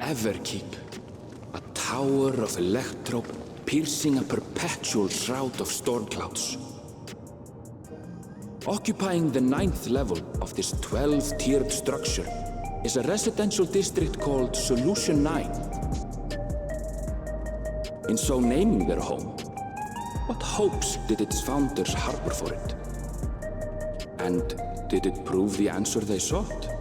Everkeep, a tower of Electrope piercing a perpetual shroud of storm clouds. Occupying the 9th level of this 12-tiered structure is a residential district called Solution 9. In so naming their home, what hopes did its founders harbor for it? And did it prove the answer they sought?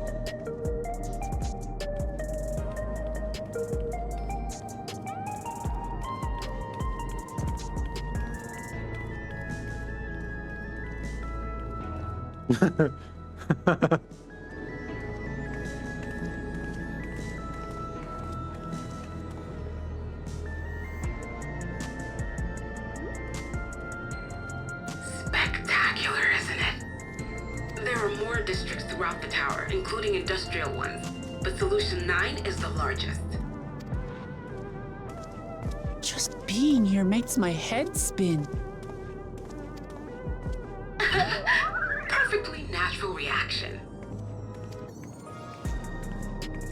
Spectacular, isn't it? There are more districts throughout the tower, including industrial ones, but Solution 9 is the largest. Just being here makes my head spin. Perfectly natural reaction.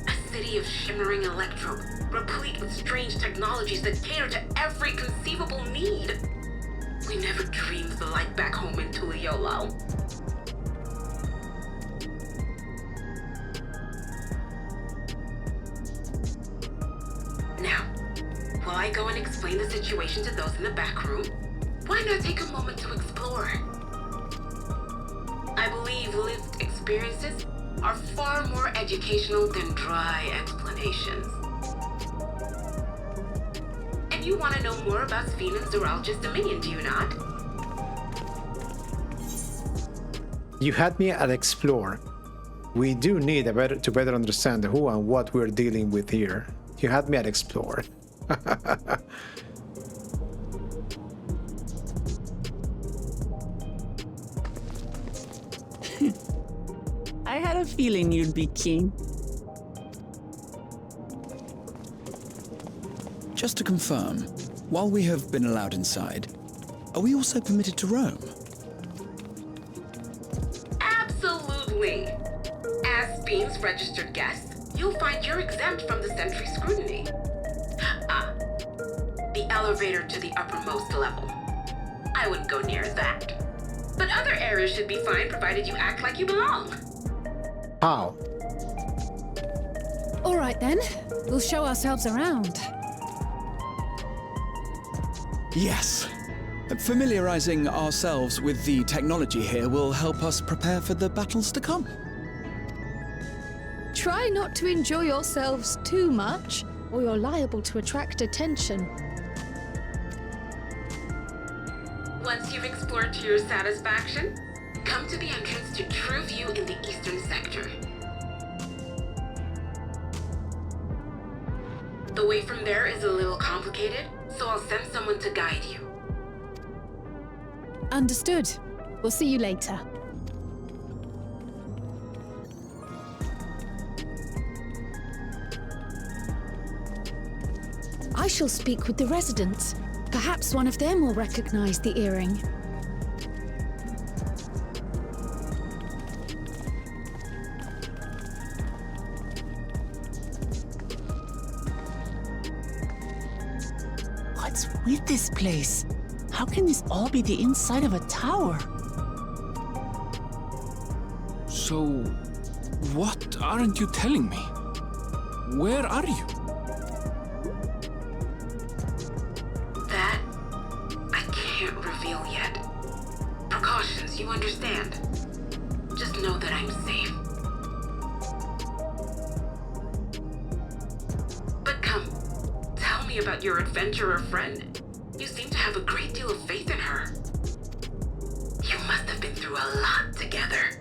A city of shimmering electrope, replete with strange technologies that cater to every conceivable need. We never dreamed of the life back home in Tural. Now, while I go and explain the situation to those in the back room, why not take a moment to explore? I believe lived experiences are far more educational than dry explanations. And you want to know more about Sphene and Zoraal Ja's dominion, do you not? You had me at explore. We do need to better understand who and what we're dealing with here. You had me at explore. I had a feeling you'd be keen. Just to confirm, while we have been allowed inside, are we also permitted to roam? Absolutely. As Sphene's registered guest, you'll find you're exempt from the sentry scrutiny. The elevator to the uppermost level. I wouldn't go near that. But other areas should be fine provided you act like you belong. How? All right then, we'll show ourselves around. Yes. Familiarizing ourselves with the technology here will help us prepare for the battles to come. Try not to enjoy yourselves too much, or you're liable to attract attention. Once you've explored to your satisfaction, come to the entrance to True View in the eastern sector. The way from there is a little complicated, so I'll send someone to guide you. Understood. We'll see you later. I shall speak with the residents. Perhaps one of them will recognize the earring. What's with this place? How can this all be the inside of a tower? So, what aren't you telling me? Where are you? That, I can't reveal yet. Precautions, you understand. Just know that I'm safe. But come, tell me about your adventurer friend. You seem to have a great deal of faith in her. You must have been through a lot together.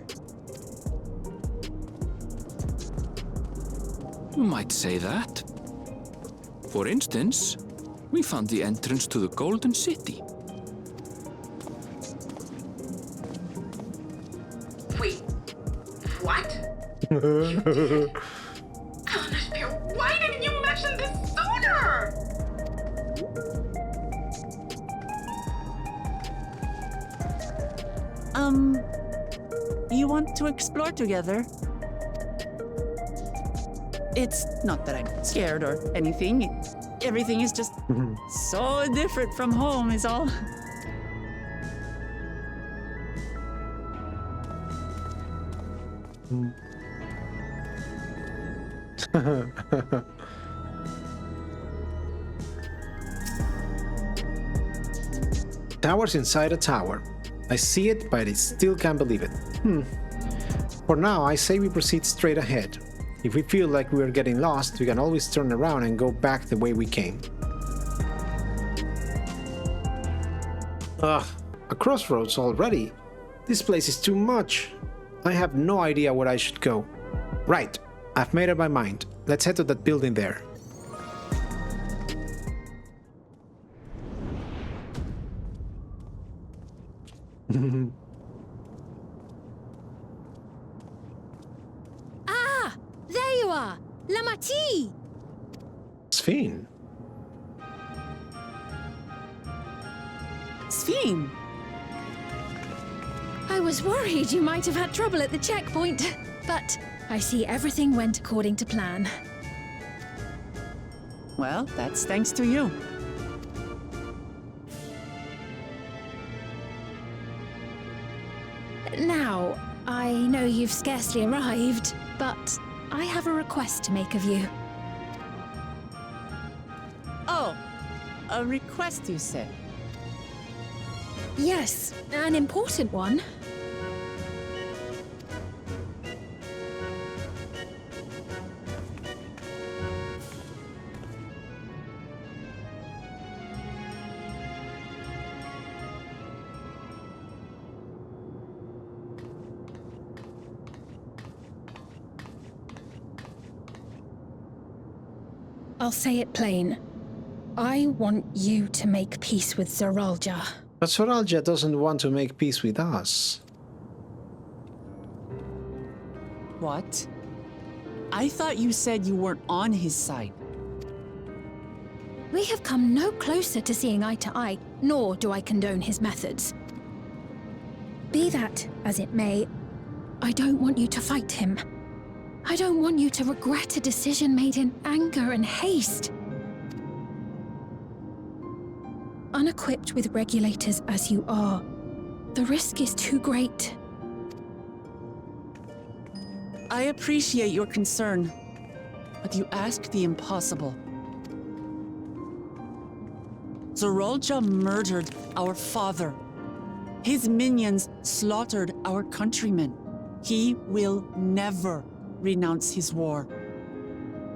You might say that. For instance, we found the entrance to the Golden City. Wait, what? You did? Eleanor, why didn't you mention this sooner? You want to explore together? It's not that I'm scared or anything. Everything is just so different from home is all. Tower's inside a tower. I see it, but I still can't believe it. For now, I say we proceed straight ahead. If we feel like we are getting lost, we can always turn around and go back the way we came. Ugh, a crossroads already. This place is too much. I have no idea where I should go. Right, I've made up my mind. Let's head to that building there. Ah! There you are! La Mati! Sphene. Sphene! I was worried you might have had trouble at the checkpoint, but I see everything went according to plan. Well, that's thanks to you. Now, I know you've scarcely arrived, but I have a request to make of you. Oh, a request you say? Yes, an important one. I'll say it plain. I want you to make peace with Zoraal Ja. But Zoraal Ja doesn't want to make peace with us. What? I thought you said you weren't on his side. We have come no closer to seeing eye to eye, nor do I condone his methods. Be that as it may, I don't want you to fight him. I don't want you to regret a decision made in anger and haste. Unequipped with regulators as you are, the risk is too great. I appreciate your concern, but you asked the impossible. Zoraal Ja murdered our father. His minions slaughtered our countrymen. He will never renounce his war.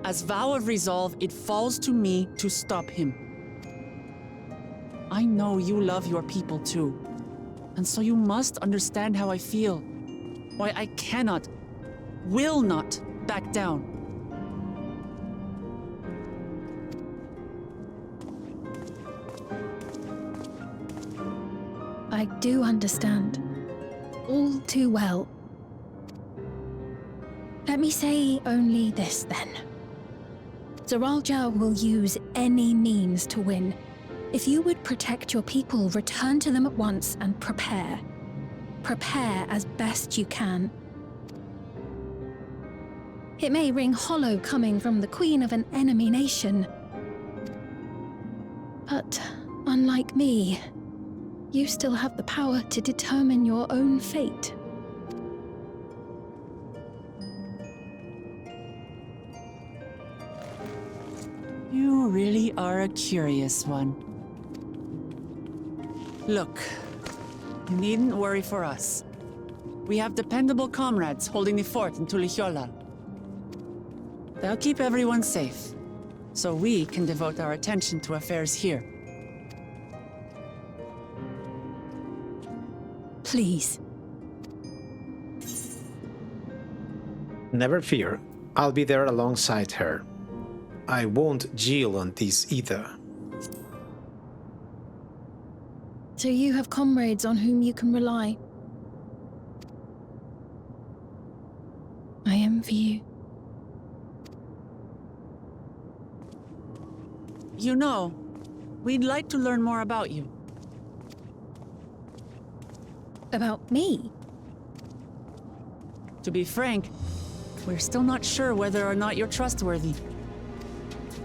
As vow of resolve, it falls to me to stop him. I know you love your people too, and so you must understand how I feel. Why I cannot, will not back down. I do understand. All too well. Let me say only this then. Zoraal Ja will use any means to win. If you would protect your people, return to them at once and prepare. Prepare as best you can. It may ring hollow coming from the queen of an enemy nation. But unlike me, you still have the power to determine your own fate. You really are a curious one. Look, you needn't worry for us. We have dependable comrades holding the fort in Tural. They'll keep everyone safe, so we can devote our attention to affairs here. Please. Never fear, I'll be there alongside her. I won't yield on this either. So you have comrades on whom you can rely. I envy you. You know, we'd like to learn more about you. About me? To be frank, we're still not sure whether or not you're trustworthy.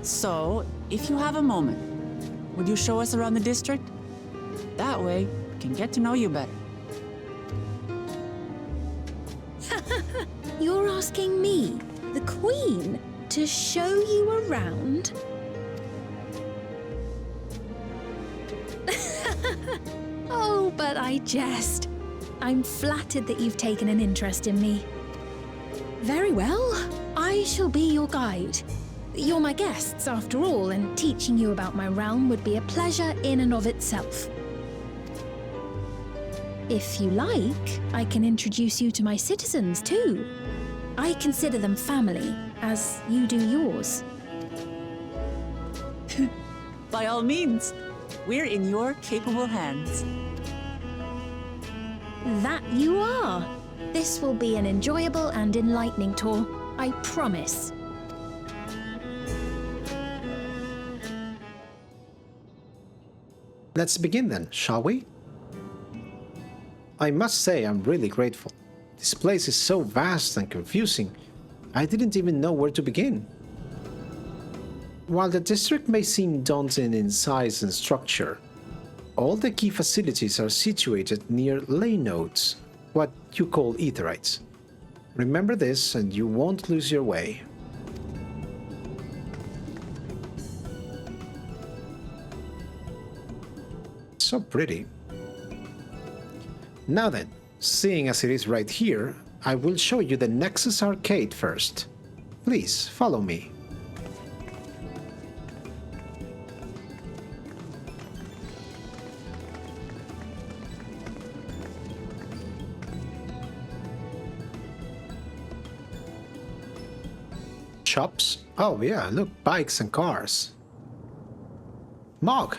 So, if you have a moment, would you show us around the district? That way, we can get to know you better. You're asking me, the Queen, to show you around? Oh, but I jest. I'm flattered that you've taken an interest in me. Very well, I shall be your guide. You're my guests, after all, and teaching you about my realm would be a pleasure in and of itself. If you like, I can introduce you to my citizens, too. I consider them family, as you do yours. By all means, we're in your capable hands. That you are. This will be an enjoyable and enlightening tour, I promise. Let's begin then, shall we? I must say I'm really grateful. This place is so vast and confusing, I didn't even know where to begin. While the district may seem daunting in size and structure, all the key facilities are situated near ley nodes, what you call aetherites. Remember this and you won't lose your way. So pretty. Now then, seeing as it is right here, I will show you the Nexus Arcade first. Please, follow me. Shops? Oh yeah, look, bikes and cars. Mog!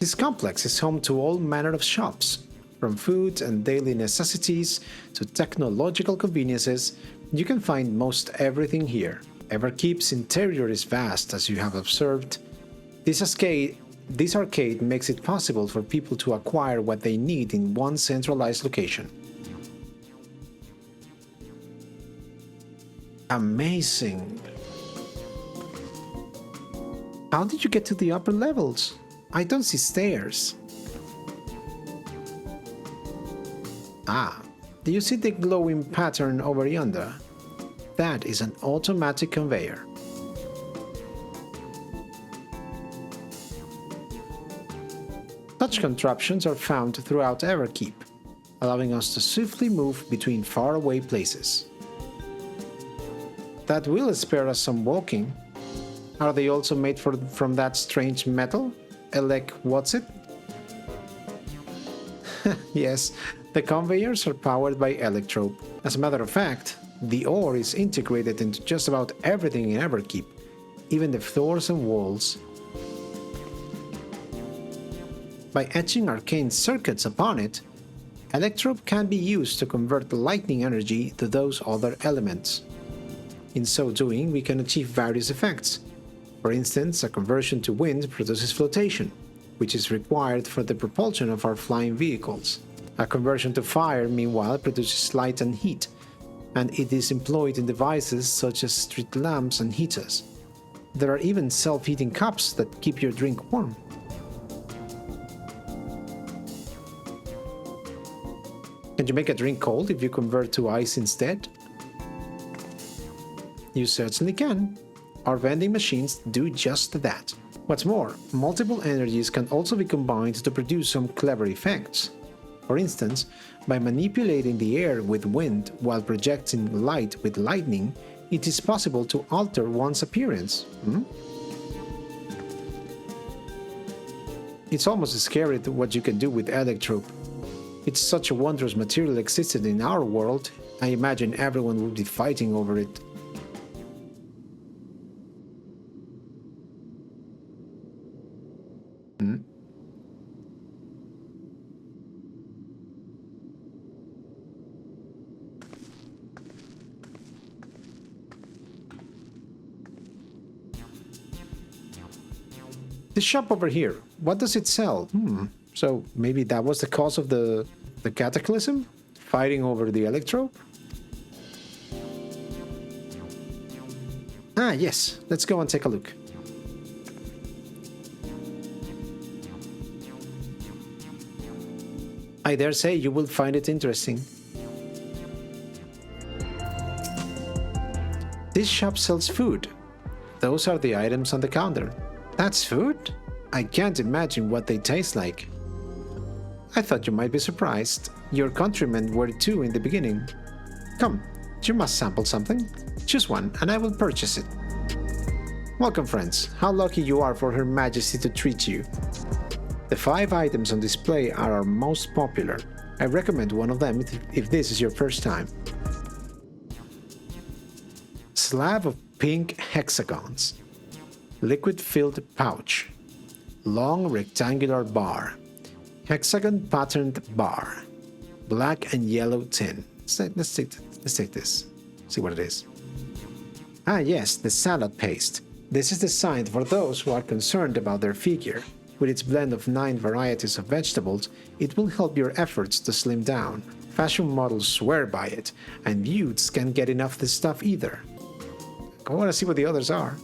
This complex is home to all manner of shops, from food and daily necessities to technological conveniences. You can find most everything here. Everkeep's interior is vast, as you have observed. This arcade makes it possible for people to acquire what they need in one centralized location. Amazing! How did you get to the upper levels? I don't see stairs. Ah, do you see the glowing pattern over yonder? That is an automatic conveyor. Such contraptions are found throughout Everkeep, allowing us to swiftly move between faraway places. That will spare us some walking. Are they also made from that strange metal? What's it? Yes, the conveyors are powered by Electrope. As a matter of fact, the ore is integrated into just about everything in Everkeep, even the floors and walls. By etching arcane circuits upon it, Electrope can be used to convert the lightning energy to those other elements. In so doing, we can achieve various effects. For instance, a conversion to wind produces flotation, which is required for the propulsion of our flying vehicles. A conversion to fire, meanwhile, produces light and heat, and it is employed in devices such as street lamps and heaters. There are even self-heating cups that keep your drink warm. Can you make a drink cold if you convert to ice instead? You certainly can. Our vending machines do just that. What's more, multiple energies can also be combined to produce some clever effects. For instance, by manipulating the air with wind while projecting light with lightning, it is possible to alter one's appearance. It's almost scary what you can do with Electrope. It's such a wondrous material existed in our world, I imagine everyone would be fighting over it. The shop over here, what does it sell? So maybe that was the cause of the cataclysm? Fighting over the Electrope? Ah, yes. Let's go and take a look. I dare say you will find it interesting. This shop sells food. Those are the items on the counter. That's food? I can't imagine what they taste like. I thought you might be surprised. Your countrymen were too in the beginning. Come, you must sample something. Choose one, and I will purchase it. Welcome, friends. How lucky you are for Her Majesty to treat you. The 5 items on display are our most popular. I recommend one of them if this is your first time. Slab of pink hexagons. Liquid-filled pouch. Long rectangular bar. Hexagon patterned bar. Black and yellow tin. Let's take this. See what it is. Ah yes, the salad paste. This is designed for those who are concerned about their figure. With its blend of 9 varieties of vegetables, it will help your efforts to slim down. Fashion models swear by it, and youths can't get enough of this stuff either. I want to see what the others are.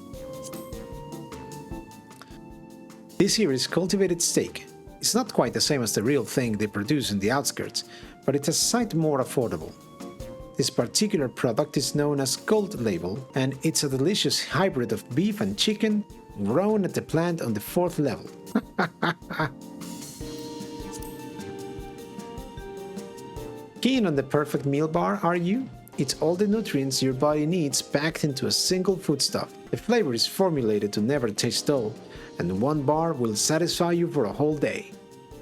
This here is cultivated steak. It's not quite the same as the real thing they produce in the outskirts, but it's a sight more affordable. This particular product is known as Gold Label, and it's a delicious hybrid of beef and chicken grown at the plant on the 4th level. Keen on the perfect meal bar, are you? It's all the nutrients your body needs packed into a single foodstuff. The flavor is formulated to never taste dull, and one bar will satisfy you for a whole day.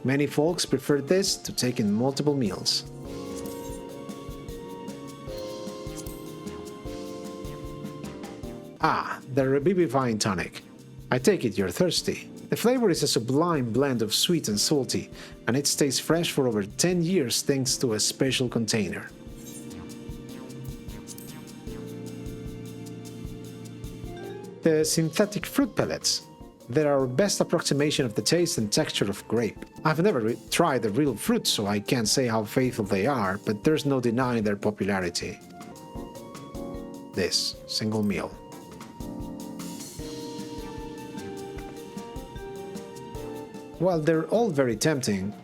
Many folks prefer this to taking multiple meals. Ah, the revivifying tonic. I take it you're thirsty. The flavor is a sublime blend of sweet and salty, and it stays fresh for over 10 years thanks to a special container. The synthetic fruit pellets. They're our best approximation of the taste and texture of grape. I've never tried the real fruit, so I can't say how faithful they are, but there's no denying their popularity. This single meal. While they're all very tempting,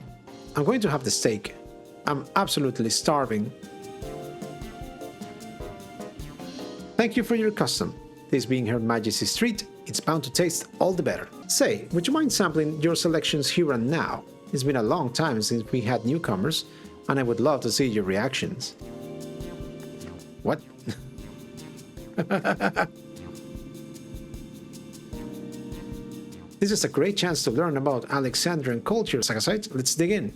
I'm going to have the steak. I'm absolutely starving. Thank you for your custom. This being Her Majesty's treat, it's bound to taste all the better. Say, would you mind sampling your selections here and now? It's been a long time since we had newcomers, and I would love to see your reactions. What? This is a great chance to learn about Alexandrian culture, Sagasite. Let's dig in.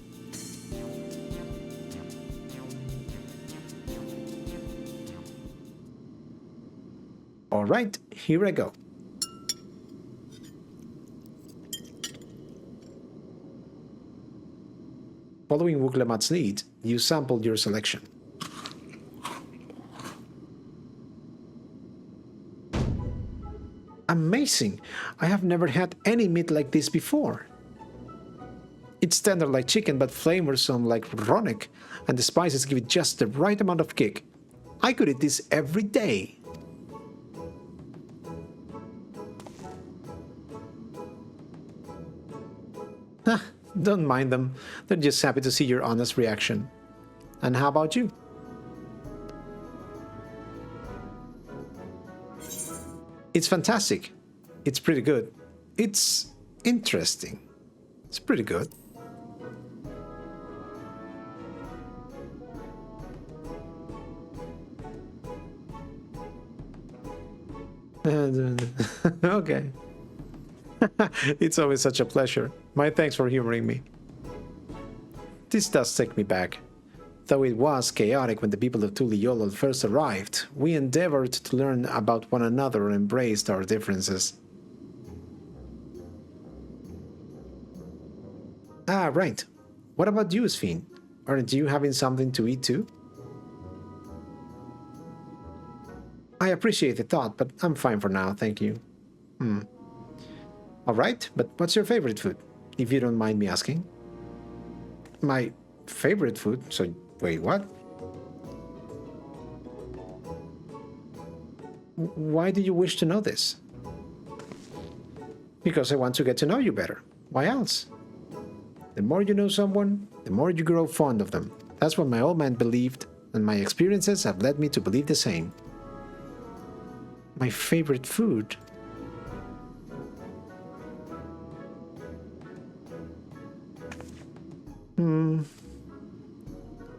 Alright, here I go. Following Wuglamat's lead, you sampled your selection. Amazing! I have never had any meat like this before. It's tender like chicken but flavorsome like ronic, and the spices give it just the right amount of kick. I could eat this every day. Don't mind them, they're just happy to see your honest reaction. And how about you? It's fantastic. It's pretty good. It's interesting. It's pretty good. Okay. It's always such a pleasure. My thanks for humoring me. This does take me back. Though it was chaotic when the people of Tuliolol first arrived, we endeavored to learn about one another and embraced our differences. Ah, right. What about you, Sphene? Aren't you having something to eat too? I appreciate the thought, but I'm fine for now, thank you. Alright, but what's your favorite food? If you don't mind me asking. My favorite food? So, wait, what? Why do you wish to know this? Because I want to get to know you better. Why else? The more you know someone, the more you grow fond of them. That's what my old man believed, and my experiences have led me to believe the same. My favorite food?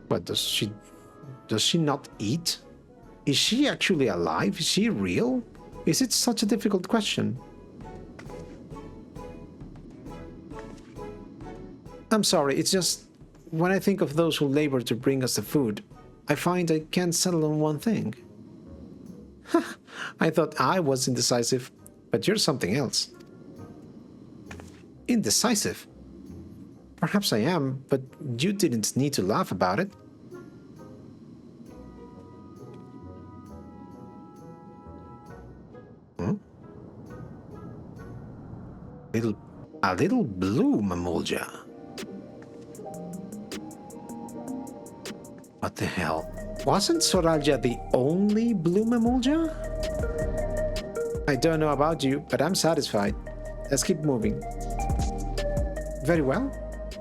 What, does she not eat? Is she actually alive? Is she real? Is it such a difficult question? I'm sorry, it's just when I think of those who labor to bring us the food, I find I can't settle on one thing. I thought I was indecisive, but you're something else. Indecisive? Perhaps I am, but you didn't need to laugh about it. A little blue Gulool Ja. What the hell? Wasn't Zoraal Ja the only blue Gulool Ja? I don't know about you, but I'm satisfied. Let's keep moving. Very well.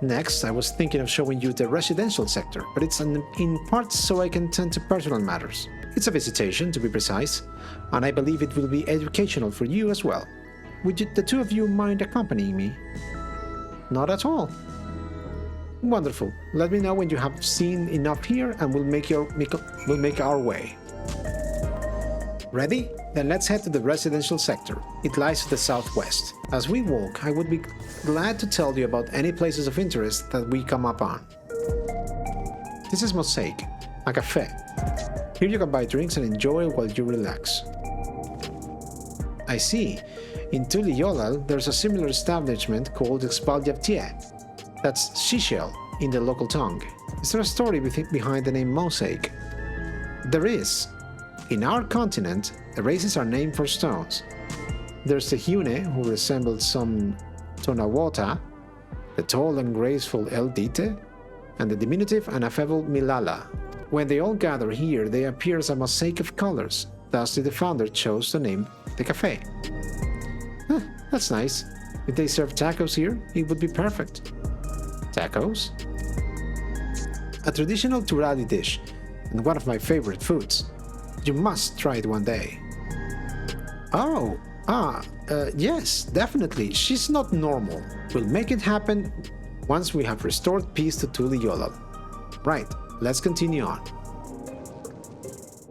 Next, I was thinking of showing you the residential sector, but it's in part so I can tend to personal matters. It's a visitation, to be precise, and I believe it will be educational for you as well. Would the two of you mind accompanying me? Not at all. Wonderful. Let me know when you have seen enough here, and we'll make our way. Ready? Then let's head to the residential sector. It lies to the southwest. As we walk, I would be glad to tell you about any places of interest that we come up on. This is Mosaic, a cafe. Here you can buy drinks and enjoy while you relax. I see. In Tural, there's a similar establishment called FFXIV. That's seashell in the local tongue. Is there a story behind the name Mosaic? There is. In our continent, the races are named for stones. There's the Hune, who resembles some Tonawata, the tall and graceful El Dite, and the diminutive and affable Milala. When they all gather here, they appear as a mosaic of colors. Thus did the founder chose to name the cafe. That's nice. If they serve tacos here, it would be perfect. Tacos? A traditional Tural dish, and one of my favorite foods. You must try it one day. Oh, yes, definitely. She's not normal. We'll make it happen once we have restored peace to Tural. Right, let's continue on.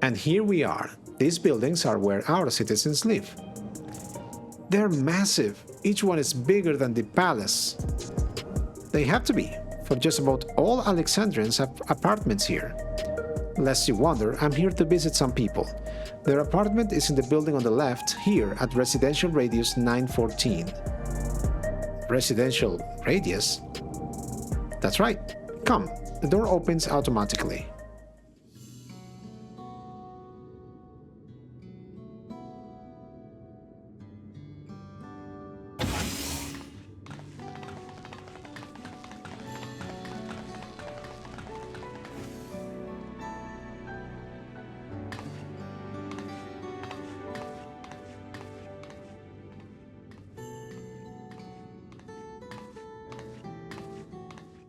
And here we are. These buildings are where our citizens live. They're massive. Each one is bigger than the palace. They have to be, for just about all Alexandrians have apartments here. Lest you wonder, I'm here to visit some people. Their apartment is in the building on the left, here at Residential Radius 914. Residential Radius? That's right. Come, the door opens automatically.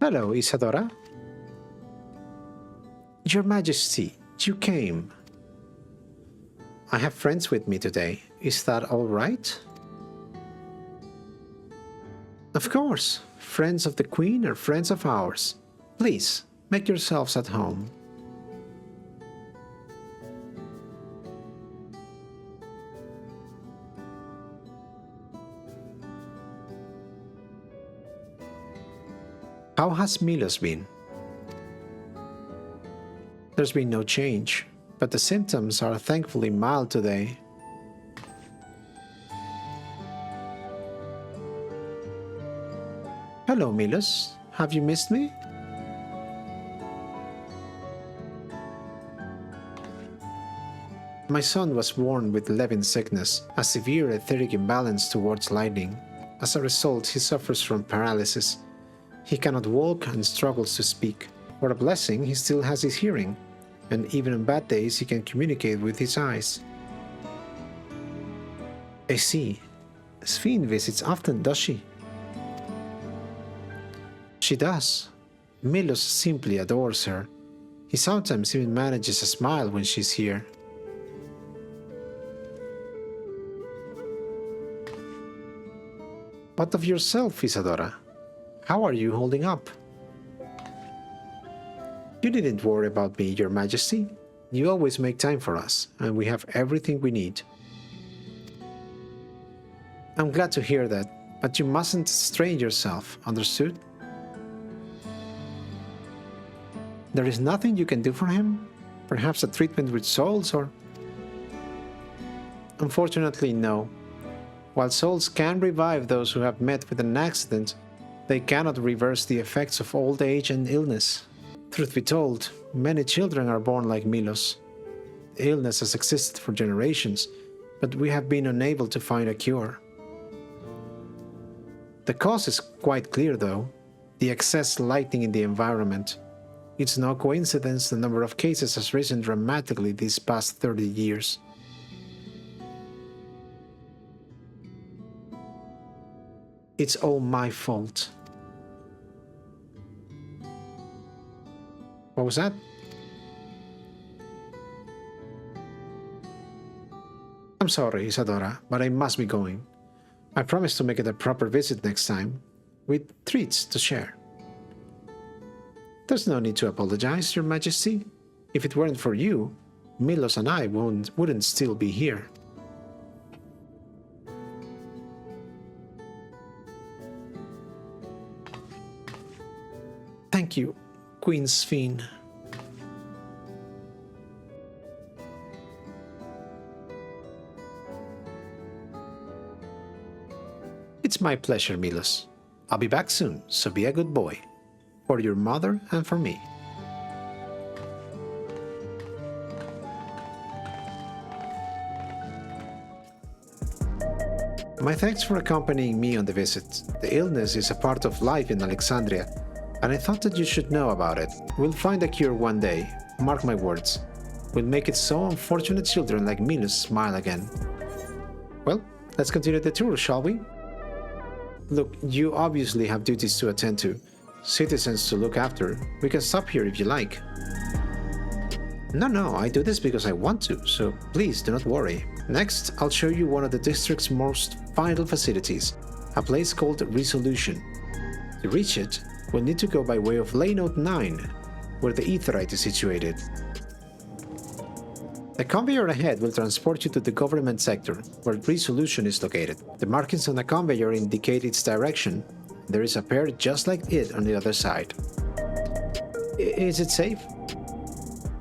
Hello, Isadora. Your Majesty, you came. I have friends with me today. Is that all right? Of course. Friends of the Queen are friends of ours. Please, make yourselves at home. How has Milos been? There's been no change, but the symptoms are thankfully mild today. Hello, Milos. Have you missed me? My son was born with Levin sickness, a severe etheric imbalance towards lightning. As a result, he suffers from paralysis. He cannot walk and struggles to speak. For a blessing, he still has his hearing, and even on bad days he can communicate with his eyes. I see. Sphene visits often, does she? She does. Milos simply adores her. He sometimes even manages a smile when she's here. What of yourself, Isadora? How are you holding up? You needn't worry about me, Your Majesty. You always make time for us, and we have everything we need. I'm glad to hear that, but you mustn't strain yourself, understood? There is nothing you can do for him? Perhaps a treatment with souls, or... Unfortunately, no. While souls can revive those who have met with an accident, they cannot reverse the effects of old age and illness. Truth be told, many children are born like Milos. The illness has existed for generations, but we have been unable to find a cure. The cause is quite clear, though: the excess lighting in the environment. It's no coincidence the number of cases has risen dramatically these past 30 years. It's all my fault. What was that? I'm sorry, Isadora, but I must be going. I promise to make it a proper visit next time, with treats to share. There's no need to apologize, Your Majesty. If it weren't for you, Milos and I wouldn't still be here. Thank you, Queen Sphene. It's my pleasure, Milos. I'll be back soon, so be a good boy. For your mother and for me. My thanks for accompanying me on the visit. The illness is a part of life in Alexandria, and I thought that you should know about it. We'll find a cure one day, mark my words. We'll make it so unfortunate children like Milos smile again. Well, let's continue the tour, shall we? Look, you obviously have duties to attend to, citizens to look after. We can stop here if you like. No, I do this because I want to, so please do not worry. Next, I'll show you one of the district's most vital facilities, a place called Resolution. To reach it, we'll need to go by way of Layout 9, where the Aetherite is situated. The conveyor ahead will transport you to the government sector, where Resolution is located. The markings on the conveyor indicate its direction. There is a pair just like it on the other side. Is it safe?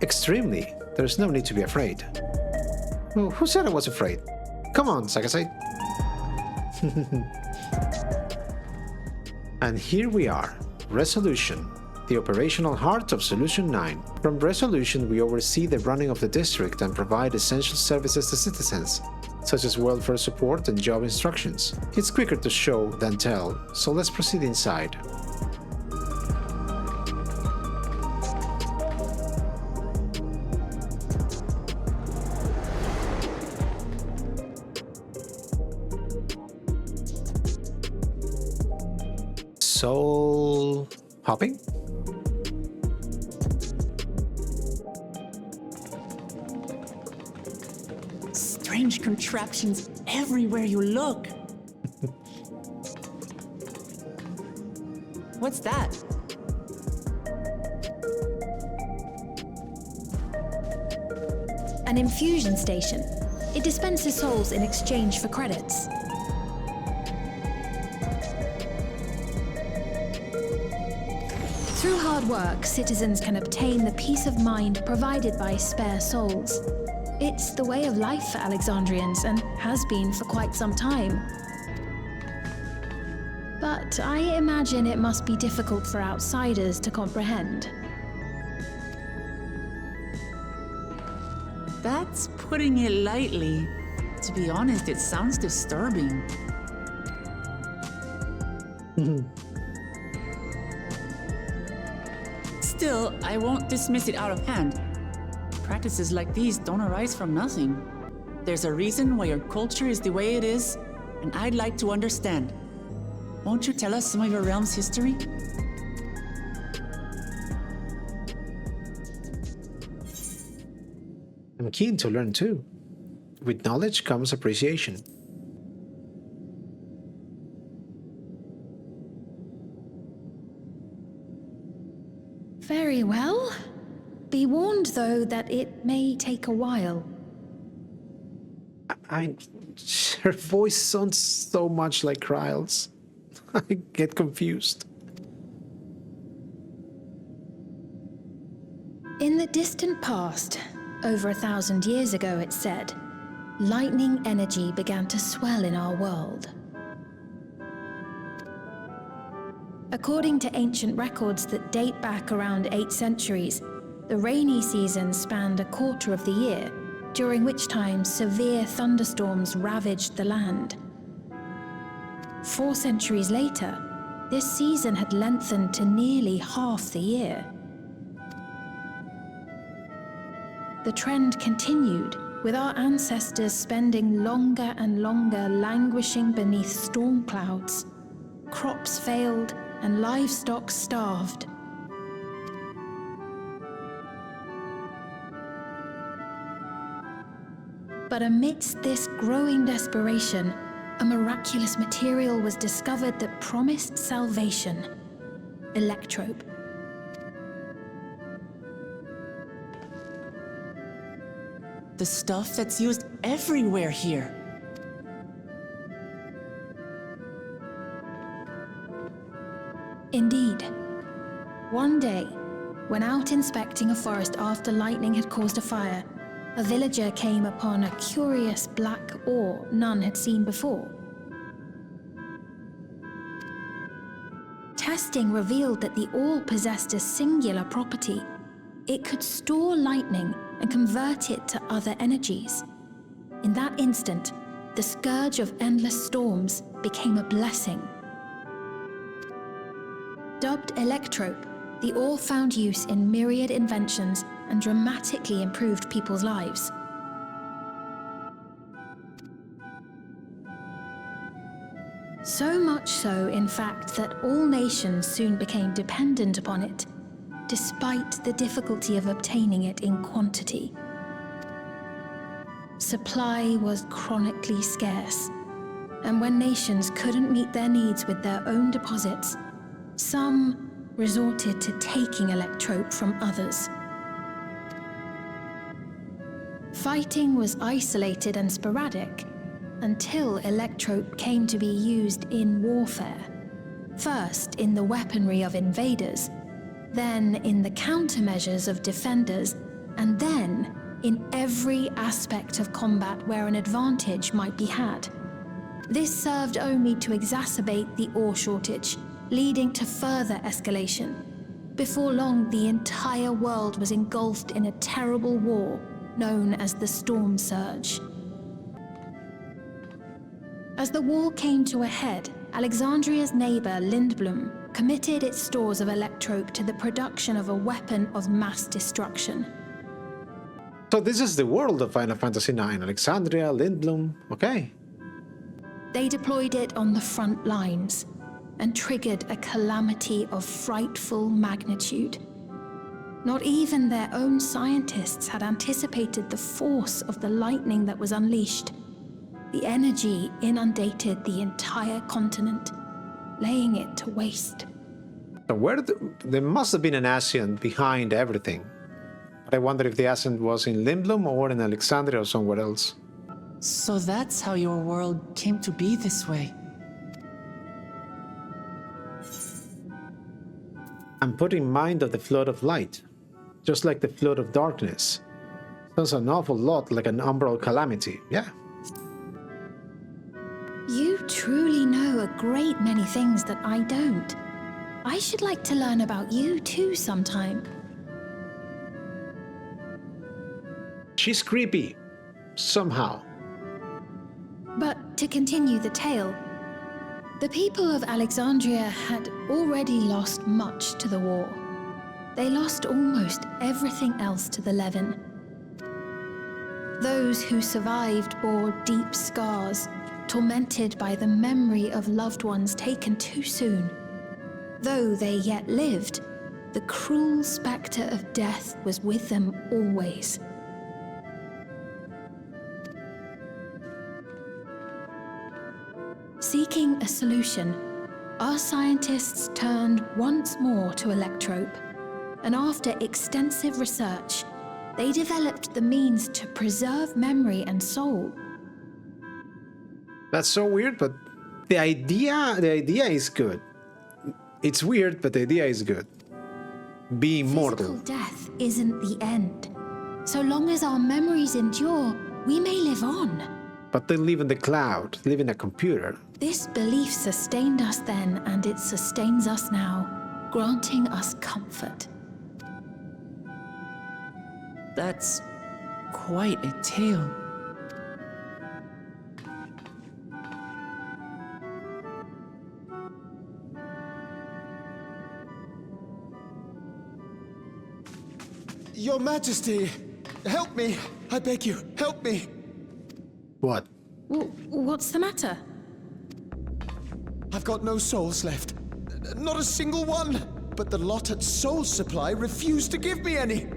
Extremely. There's no need to be afraid. Oh, who said I was afraid? Come on, Sakasai. And here we are, Resolution, the operational heart of Solution 9. From Resolution, we oversee the running of the district and provide essential services to citizens, such as welfare support and job instructions. It's quicker to show than tell, so let's proceed inside. Soul hopping? Strange contraptions everywhere you look. What's that? An infusion station. It dispenses souls in exchange for credits. Through hard work, citizens can obtain the peace of mind provided by spare souls. It's the way of life for Alexandrians and has been for quite some time. But I imagine it must be difficult for outsiders to comprehend. That's putting it lightly. To be honest, it sounds disturbing. Still, I won't dismiss it out of hand. Practices like these don't arise from nothing. There's a reason why your culture is the way it is, and I'd like to understand. Won't you tell us some of your realm's history? I'm keen to learn too. With knowledge comes appreciation. Very well. Be warned, though, that it may take a while. Her voice sounds so much like Kryle's. I get confused. In the distant past, over 1,000 years ago, it said, lightning energy began to swell in our world. According to ancient records that date back around 8 centuries, the rainy season spanned a quarter of the year, during which time severe thunderstorms ravaged the land. 4 centuries later, this season had lengthened to nearly half the year. The trend continued, with our ancestors spending longer and longer languishing beneath storm clouds. Crops failed and livestock starved. But amidst this growing desperation, a miraculous material was discovered that promised salvation: Electrope. The stuff that's used everywhere here. Indeed. One day, when out inspecting a forest after lightning had caused a fire, a villager came upon a curious black ore none had seen before. Testing revealed that the ore possessed a singular property. It could store lightning and convert it to other energies. In that instant, the scourge of endless storms became a blessing. Dubbed Electrope, the ore found use in myriad inventions and dramatically improved people's lives. So much so, in fact, that all nations soon became dependent upon it, despite the difficulty of obtaining it in quantity. Supply was chronically scarce, and when nations couldn't meet their needs with their own deposits, some resorted to taking Electrope from others. Fighting was isolated and sporadic until Electrope came to be used in warfare. First in the weaponry of invaders, then in the countermeasures of defenders, and then in every aspect of combat where an advantage might be had. This served only to exacerbate the ore shortage, leading to further escalation. Before long, the entire world was engulfed in a terrible war known as the Storm Surge. As the war came to a head, Alexandria's neighbor Lindblom committed its stores of Electrope to the production of a weapon of mass destruction. So this is the world of Final Fantasy IX. Alexandria, Lindblom, okay. They deployed it on the front lines and triggered a calamity of frightful magnitude. Not even their own scientists had anticipated the force of the lightning that was unleashed. The energy inundated the entire continent, laying it to waste. So there must have been an Ascent behind everything. But I wonder if the Ascent was in Lindblom or in Alexandria or somewhere else. So that's how your world came to be this way. I'm put in mind of the flood of light, just like the flood of darkness. Sounds an awful lot like an umbral calamity, yeah. You truly know a great many things that I don't. I should like to learn about you too sometime. She's creepy, somehow. But to continue the tale, The people of Alexandria had already lost much to the war. They lost almost everything else to the Levin. Those who survived bore deep scars, tormented by the memory of loved ones taken too soon. Though they yet lived, the cruel spectre of death was with them always. Seeking a solution, our scientists turned once more to Electrope, and after extensive research, they developed the means to preserve memory and soul. That's so weird, but the idea is good. It's weird, but the idea is good. Be immortal. Physical death isn't the end. So long as our memories endure, we may live on. But they live in the cloud, live in a computer. This belief sustained us then, and it sustains us now, granting us comfort. That's quite a tale. Your Majesty, help me! I beg you, help me! What? What's the matter? I've got no souls left. Not a single one! But the lot at Soul Supply refused to give me any!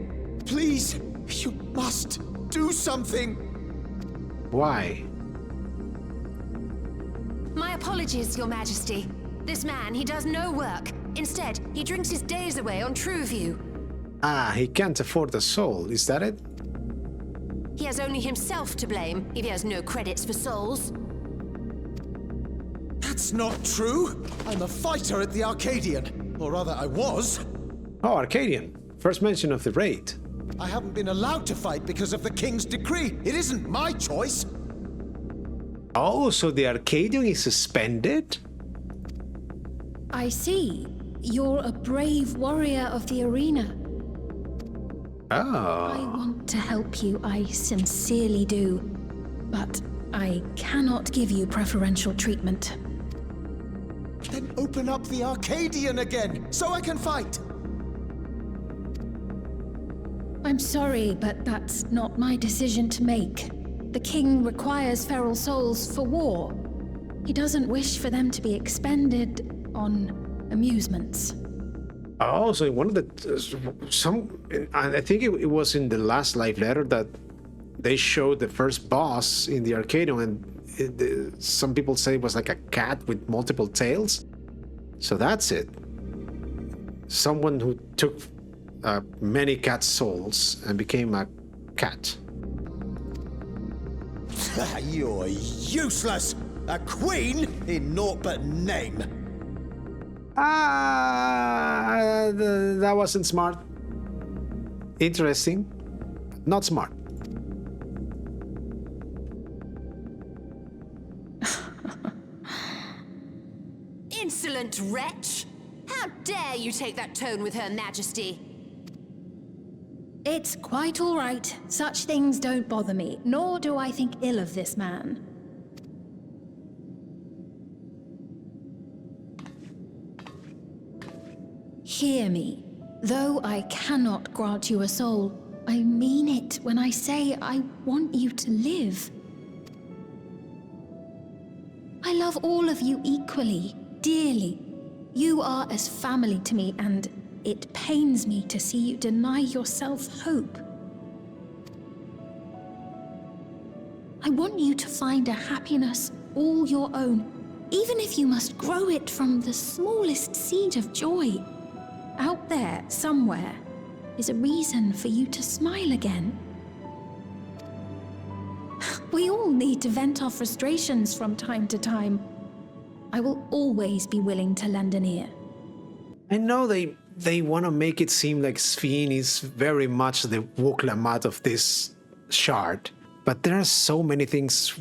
Please, you must do something! Why? My apologies, Your Majesty. This man, he does no work. Instead, he drinks his days away on Trueview. Ah, he can't afford a soul, is that it? He has only himself to blame if he has no credits for souls. That's not true! I'm a fighter at the Arcadian. Or rather, I was. Oh, Arcadian. First mention of the raid. I haven't been allowed to fight because of the King's decree. It isn't my choice. Oh, so the Arcadian is suspended? I see. You're a brave warrior of the arena. I Oh. want to help you, I sincerely do. But I cannot give you preferential treatment. Then open up the Arcadian again, so I can fight! I'm sorry, but that's not my decision to make. The king requires feral souls for war. He doesn't wish for them to be expended on amusements. Oh, so one of the I think it was in the last live letter that they showed the first boss in the Arcadian, and some people say it was like a cat with multiple tails. So that's it. Someone who took many cat souls and became a cat. You're useless! A queen in naught but name! That wasn't smart. Interesting, not smart. Insolent wretch! How dare you take that tone with Her Majesty? It's quite all right. Such things don't bother me, nor do I think ill of this man. Hear me. Though I cannot grant you a soul, I mean it when I say I want you to live. I love all of you equally, dearly. You are as family to me, and it pains me to see you deny yourself hope. I want you to find a happiness all your own, even if you must grow it from the smallest seed of joy. Out there, somewhere, is a reason for you to smile again. We all need to vent our frustrations from time to time. I will always be willing to lend an ear. I know they want to make it seem like Sphene is very much the Wuklamat of this shard, but there are so many things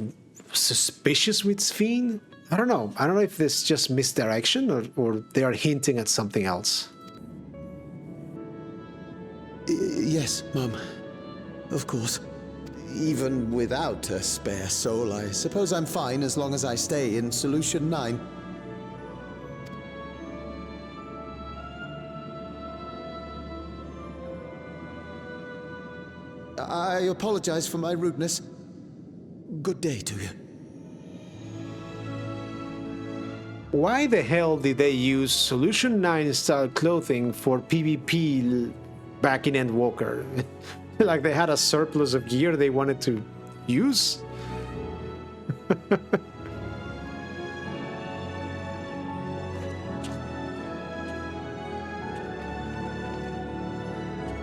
suspicious with Sphene. I don't know if this is just misdirection or they are hinting at something else. Yes, Mum. Of course. Even without a spare soul, I suppose I'm fine as long as I stay in Solution 9. I apologize for my rudeness. Good day to you. Why the hell did they use Solution 9 style clothing for PvP back in Endwalker? Like they had a surplus of gear they wanted to use?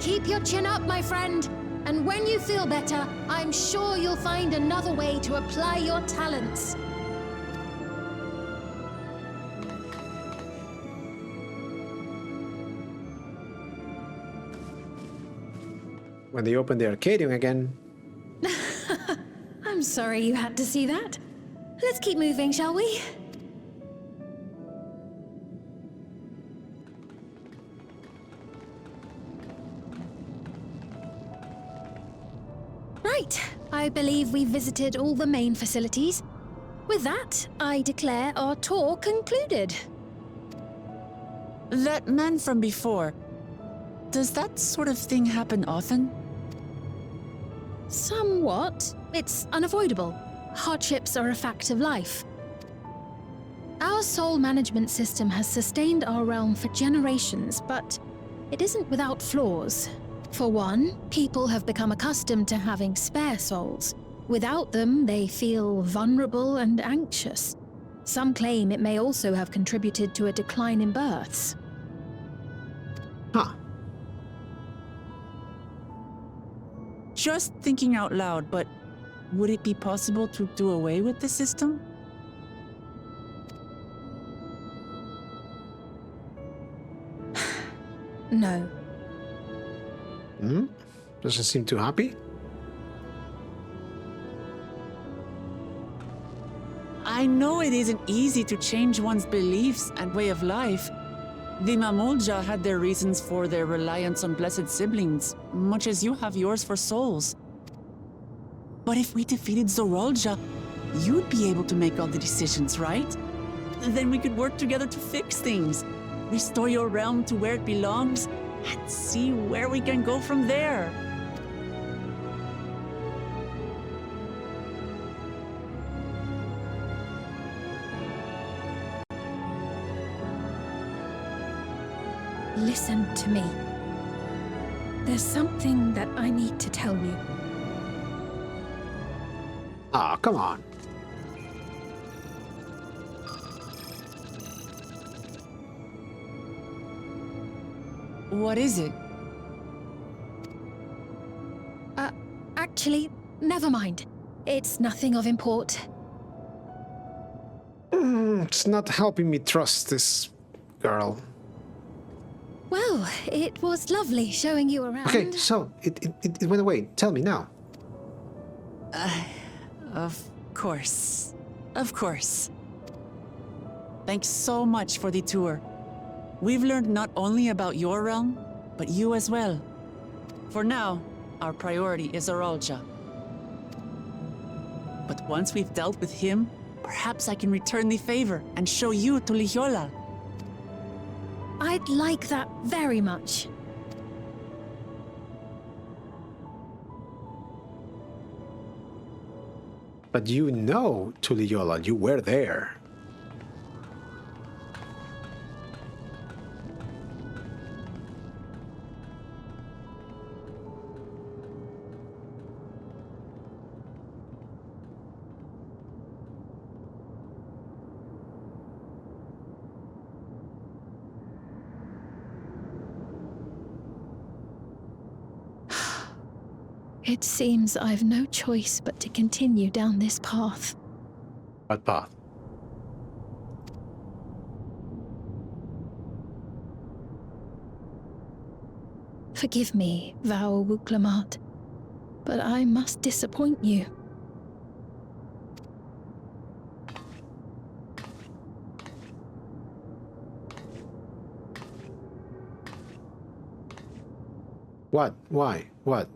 Keep your chin up, my friend. And when you feel better, I'm sure you'll find another way to apply your talents. When they opened the Arcadium again. I'm sorry you had to see that. Let's keep moving, shall we? Right. I believe we've visited all the main facilities. With that, I declare our tour concluded. That man from before, does that sort of thing happen often? Somewhat. It's unavoidable. Hardships are a fact of life. Our soul management system has sustained our realm for generations, but it isn't without flaws. For one, people have become accustomed to having spare souls. Without them, they feel vulnerable and anxious. Some claim it may also have contributed to a decline in births. Huh. Just thinking out loud, but would it be possible to do away with the system? No. Doesn't seem too happy. I know it isn't easy to change one's beliefs and way of life. The Gulool Ja had their reasons for their reliance on blessed siblings, much as you have yours for souls. But if we defeated Zoraal Ja, you'd be able to make all the decisions, right? Then we could work together to fix things, restore your realm to where it belongs, and see where we can go from there. Listen to me. There's something that I need to tell you. Ah, come on. What is it? Actually, never mind. It's nothing of import. It's not helping me trust this girl. Well, it was lovely showing you around. Okay, so it went away. Tell me now. Of course. Of course. Thanks so much for the tour. We've learned not only about your realm, but you as well. For now, our priority is Zoraal Ja. But once we've dealt with him, perhaps I can return the favor and show you to Tural. I'd like that very much. But you know Tural, you were there. It seems I've no choice but to continue down this path. What path? Forgive me, Vau Wuklamat, but I must disappoint you. What? Why? What?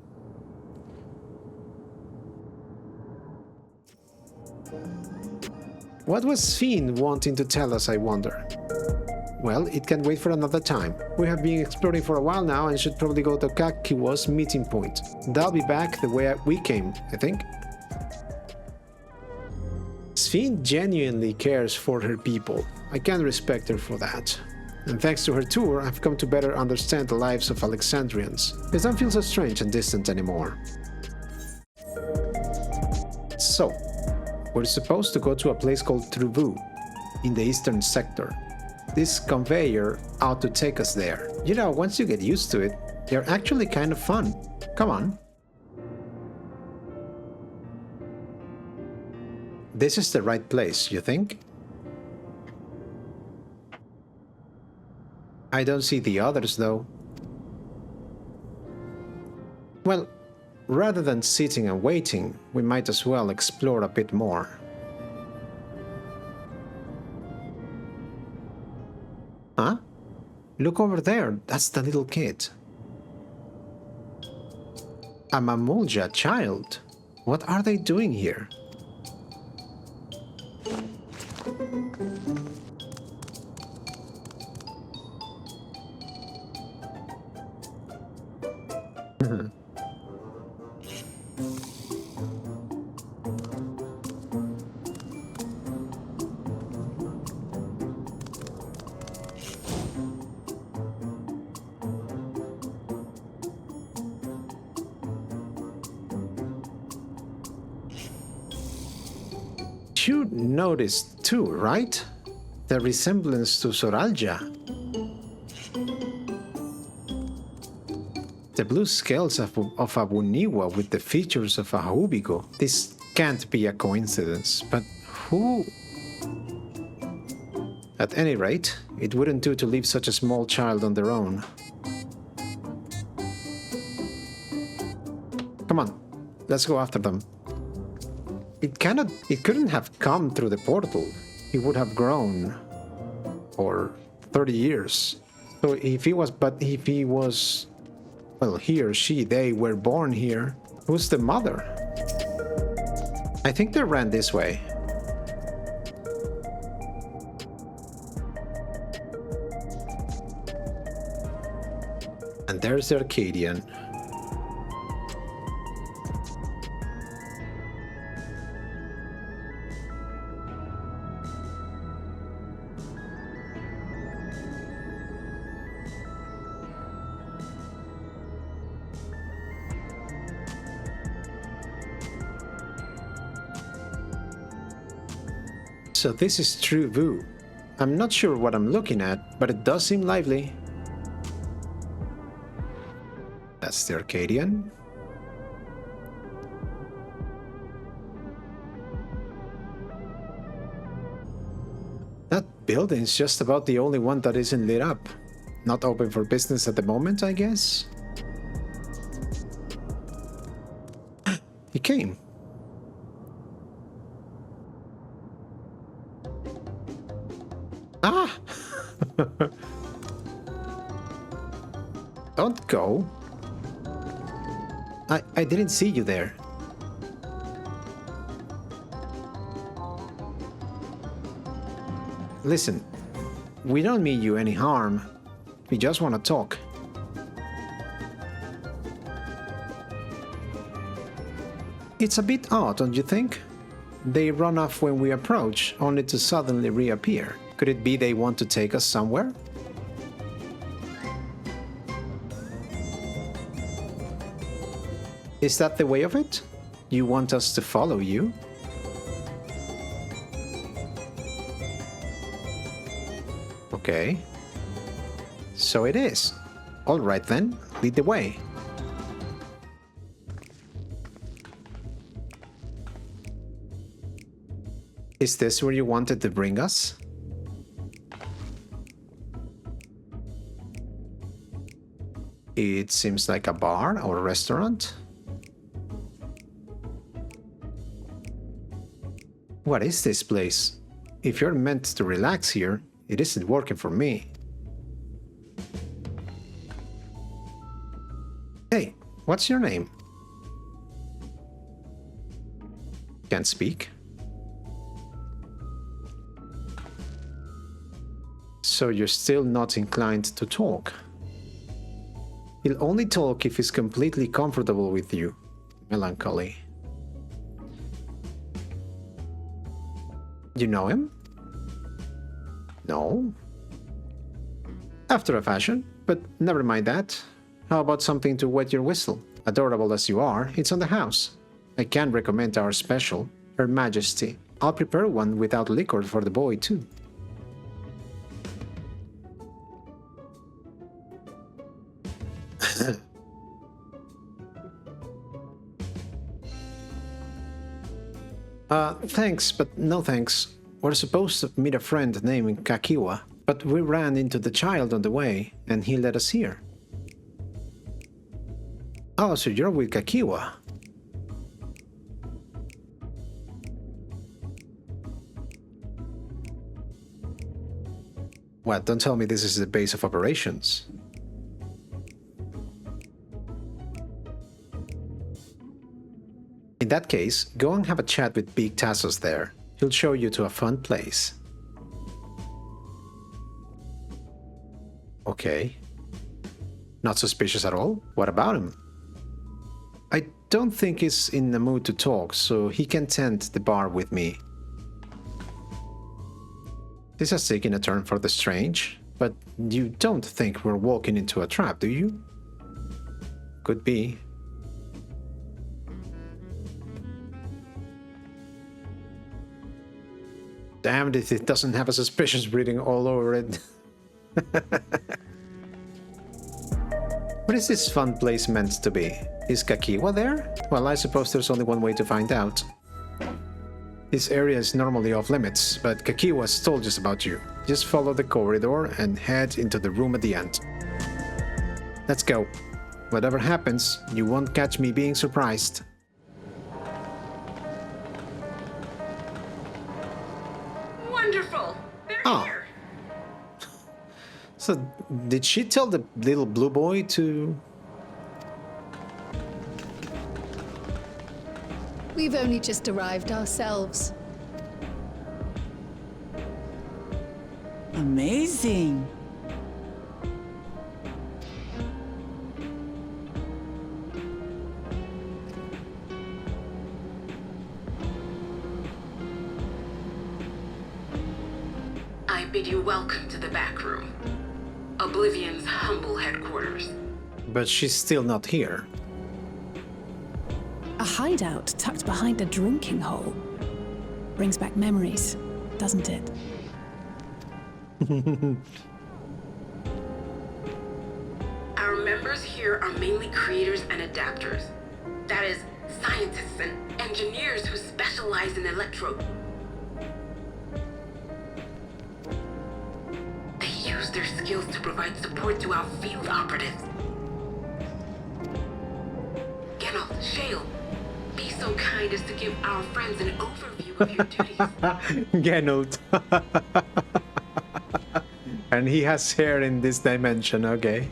What was Fiend wanting to tell us, I wonder? Well, it can wait for another time. We have been exploring for a while now and should probably go to Kakiwa's meeting point. They'll be back the way we came, I think. Sphene genuinely cares for her people. I can respect her for that. And thanks to her tour, I've come to better understand the lives of Alexandrians. It doesn't feel so strange and distant anymore. So, we're supposed to go to a place called Truvu, in the eastern sector. This conveyor ought to take us there. You know, once you get used to it, they're actually kind of fun. Come on. This is the right place, you think? I don't see the others, though. Well, rather than sitting and waiting, we might as well explore a bit more. Huh? Look over there, that's the little kid. A Gulool Ja child? What are they doing here? You noticed too, right? The resemblance to Zoraal Ja. The blue scales of a Wuniwa with the features of a Haubigo. This can't be a coincidence, but who? At any rate, it wouldn't do to leave such a small child on their own. Come on, let's go after them. It couldn't have come through the portal. It would have grown for 30 years. So if he was, well, he or she, they were born here. Who's the mother? I think they ran this way. And there's the Arcadian. So this is Truvu. I'm not sure what I'm looking at, but it does seem lively. That's the Arcadian. That building's just about the only one that isn't lit up. Not open for business at the moment, I guess. He came. Ah! Don't go. I didn't see you there. Listen, we don't mean you any harm. We just want to talk. It's a bit odd, don't you think? They run off when we approach, only to suddenly reappear. Could it be they want to take us somewhere? Is that the way of it? You want us to follow you? Okay. So it is. All right then, lead the way. Is this where you wanted to bring us? It seems like a bar or a restaurant. What is this place? If you're meant to relax here, it isn't working for me. Hey, what's your name? Can't speak. So you're still not inclined to talk. He'll only talk if he's completely comfortable with you. Melancholy. You know him? No. After a fashion, but never mind that. How about something to wet your whistle? Adorable as you are, it's on the house. I can recommend our special, Her Majesty. I'll prepare one without liquor for the boy, too. Thanks, but no thanks. We're supposed to meet a friend named Kakiwa, but we ran into the child on the way, and he led us here. Oh, so you're with Kakiwa. What, don't tell me this is the base of operations. In that case, go and have a chat with Big Tassos there. He'll show you to a fun place. Okay. Not suspicious at all? What about him? I don't think he's in the mood to talk, so he can tend the bar with me. This has taken a turn for the strange, but you don't think we're walking into a trap, do you? Could be. Damned if it doesn't have a suspicious reading all over it. What is this fun place meant to be? Is Kakiwa there? Well, I suppose there's only one way to find out. This area is normally off limits, but Kakiwa's told us about you. Just follow the corridor and head into the room at the end. Let's go. Whatever happens, you won't catch me being surprised. Wonderful! They're here! So, did she tell the little blue boy to... We've only just arrived ourselves. Amazing. I bid you welcome to the Backroom, Oblivion's humble headquarters. But she's still not here. A hideout tucked behind a drinking hole. Brings back memories, doesn't it? Our members here are mainly creators and adapters. That is, scientists and engineers who specialize in Electrope. They use their skills to provide support to our field operatives. Geralt, Shale, be so kind as to give our friends an overview of your duties. Geralt. And he has hair in this dimension, okay.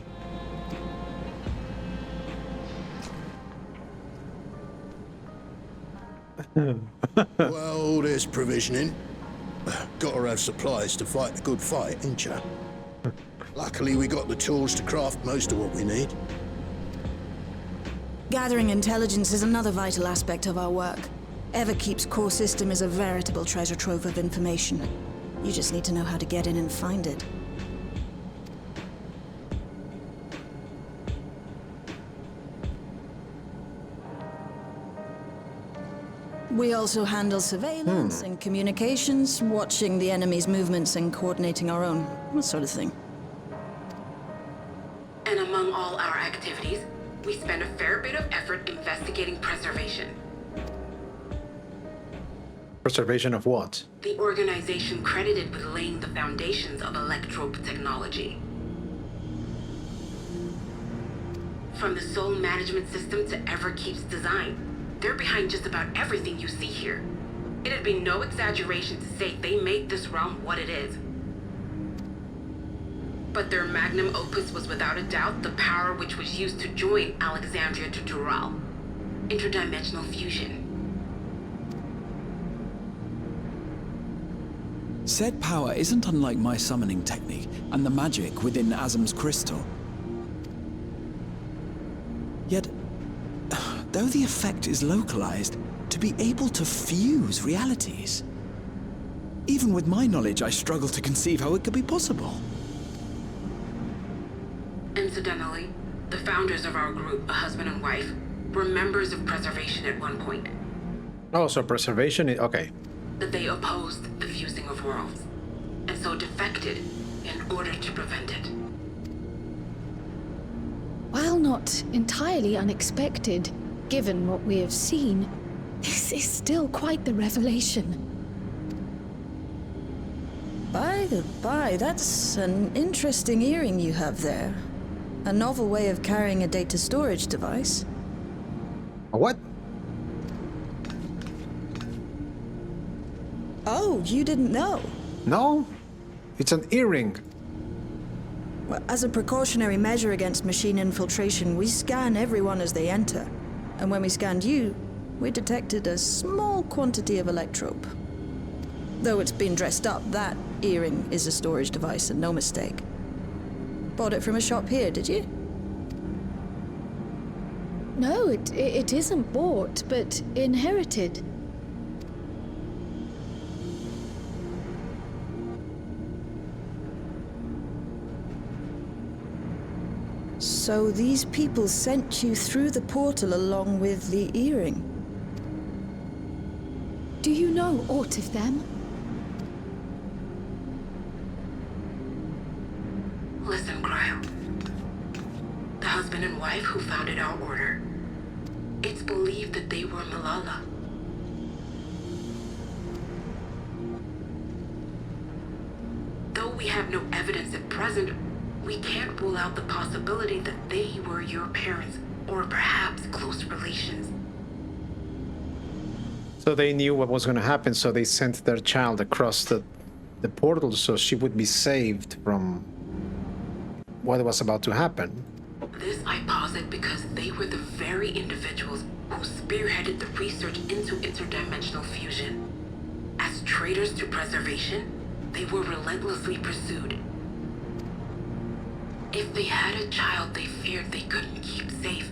Well, there's provisioning. Gotta have supplies to fight the good fight, ain't ya? Luckily, we got the tools to craft most of what we need. Gathering intelligence is another vital aspect of our work. Everkeep's core system is a veritable treasure trove of information. You just need to know how to get in and find it. We also handle surveillance and communications, watching the enemy's movements and coordinating our own, that sort of thing. And among all our activities, we spend a fair bit of effort investigating preservation. Preservation of what? The organization credited with laying the foundations of Electrope technology. From the soul management system to Everkeep's design, they're behind just about everything you see here. It'd be no exaggeration to say they made this realm what it is. But their magnum opus was without a doubt the power which was used to join Alexandria to Tural. Interdimensional fusion. Said power isn't unlike my summoning technique and the magic within Azam's crystal. Yet, though the effect is localized, to be able to fuse realities. Even with my knowledge, I struggle to conceive how it could be possible. Incidentally, the founders of our group, a husband and wife, were members of Preservation at one point. Oh, so Preservation is... okay. That they opposed the fusing of worlds, and so defected in order to prevent it. While not entirely unexpected, given what we have seen, this is still quite the revelation. By the by, that's an interesting earring you have there. A novel way of carrying a data storage device. A what? Oh, you didn't know? No, it's an earring. Well, as a precautionary measure against machine infiltration, we scan everyone as they enter. And when we scanned you, we detected a small quantity of Electrope. Though it's been dressed up, that earring is a storage device and no mistake. Bought it from a shop here, did you? No, it isn't bought, but inherited. So these people sent you through the portal along with the earring? Do you know aught of them? Listen, Cryo. The husband and wife who founded our order. It's believed that they were Malala. Though we have no evidence at present, we can't rule out the possibility that they were your parents, or perhaps close relations. So they knew what was going to happen, so they sent their child across the portal so she would be saved from what was about to happen. This I posit because they were the very individuals who spearheaded the research into interdimensional fusion. As traitors to preservation, they were relentlessly pursued. If they had a child they feared they couldn't keep safe,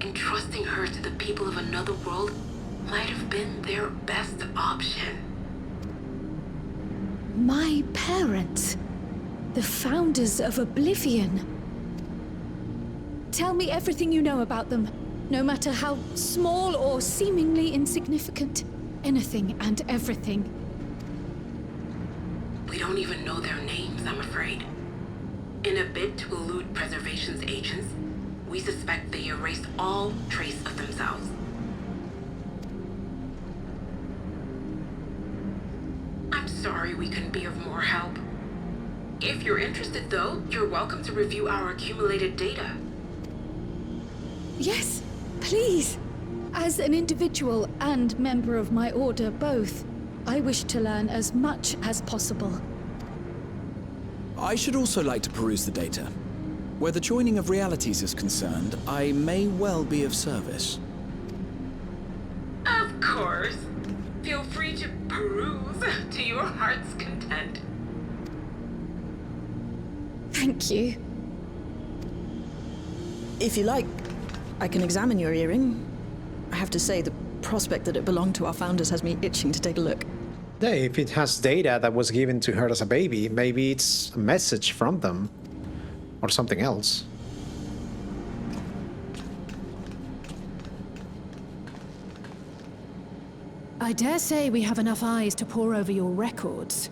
entrusting her to the people of another world might have been their best option. My parents, the founders of Oblivion. Tell me everything you know about them, no matter how small or seemingly insignificant. Anything and everything. We don't even know their names, I'm afraid. In a bid to elude Preservation's agents, we suspect they erased all trace of themselves. I'm sorry we couldn't be of more help. If you're interested, though, you're welcome to review our accumulated data. Yes, please. As an individual and member of my order both, I wish to learn as much as possible. I should also like to peruse the data. Where the joining of realities is concerned, I may well be of service. Of course. Feel free to peruse to your heart's content. Thank you. If you like, I can examine your earring. I have to say, the prospect that it belonged to our founders has me itching to take a look. Yeah, if it has data that was given to her as a baby, maybe it's a message from them. Or something else. I dare say we have enough eyes to pore over your records.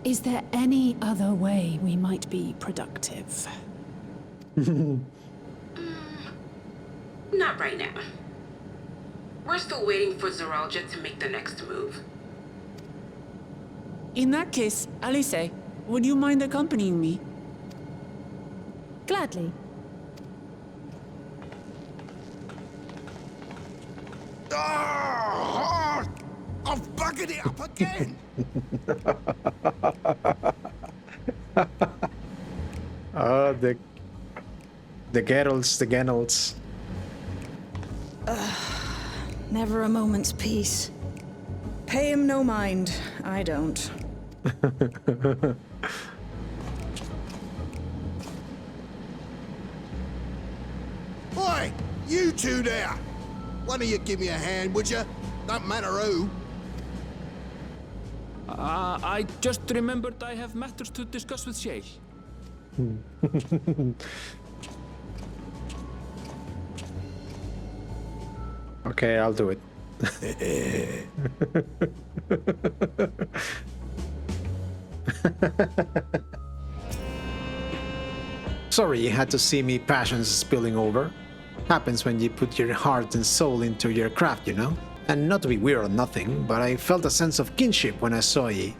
Is there any other way we might be productive? Not right now. We're still waiting for Zoraal Ja to make the next move. In that case, Alice, would you mind accompanying me? Gladly. Ah! I've buggered it up again! Oh, the Geralts. Never a moment's peace. Pay him no mind. I don't. Oi! You two there! One of you give me a hand, would you? Don't matter who. I just remembered I have matters to discuss with Shay. Okay, I'll do it. Sorry you had to see me passions spilling over. Happens when you put your heart and soul into your craft, you know? And not to be weird or nothing, but I felt a sense of kinship when I saw ye.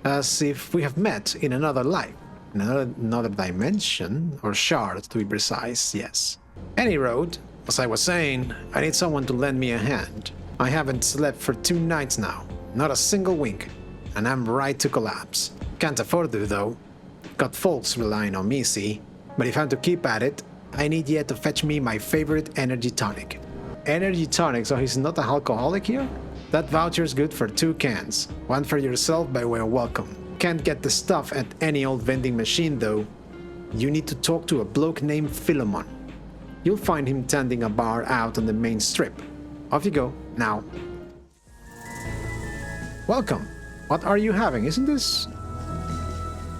As if we have met in another life. Another dimension, or shard to be precise, yes. Any road, as I was saying, I need someone to lend me a hand. I haven't slept for 2 nights now, not a single wink, and I'm right to collapse. Can't afford to though. Got folks relying on me, see? But if I'm to keep at it, I need ye to fetch me my favorite energy tonic. Energy tonic, so he's not an alcoholic here? That voucher's good for 2 cans. One for yourself by way of welcome. Can't get the stuff at any old vending machine though. You need to talk to a bloke named Philemon. You'll find him tending a bar out on the main strip. Off you go, now. Welcome. What are you having, isn't this?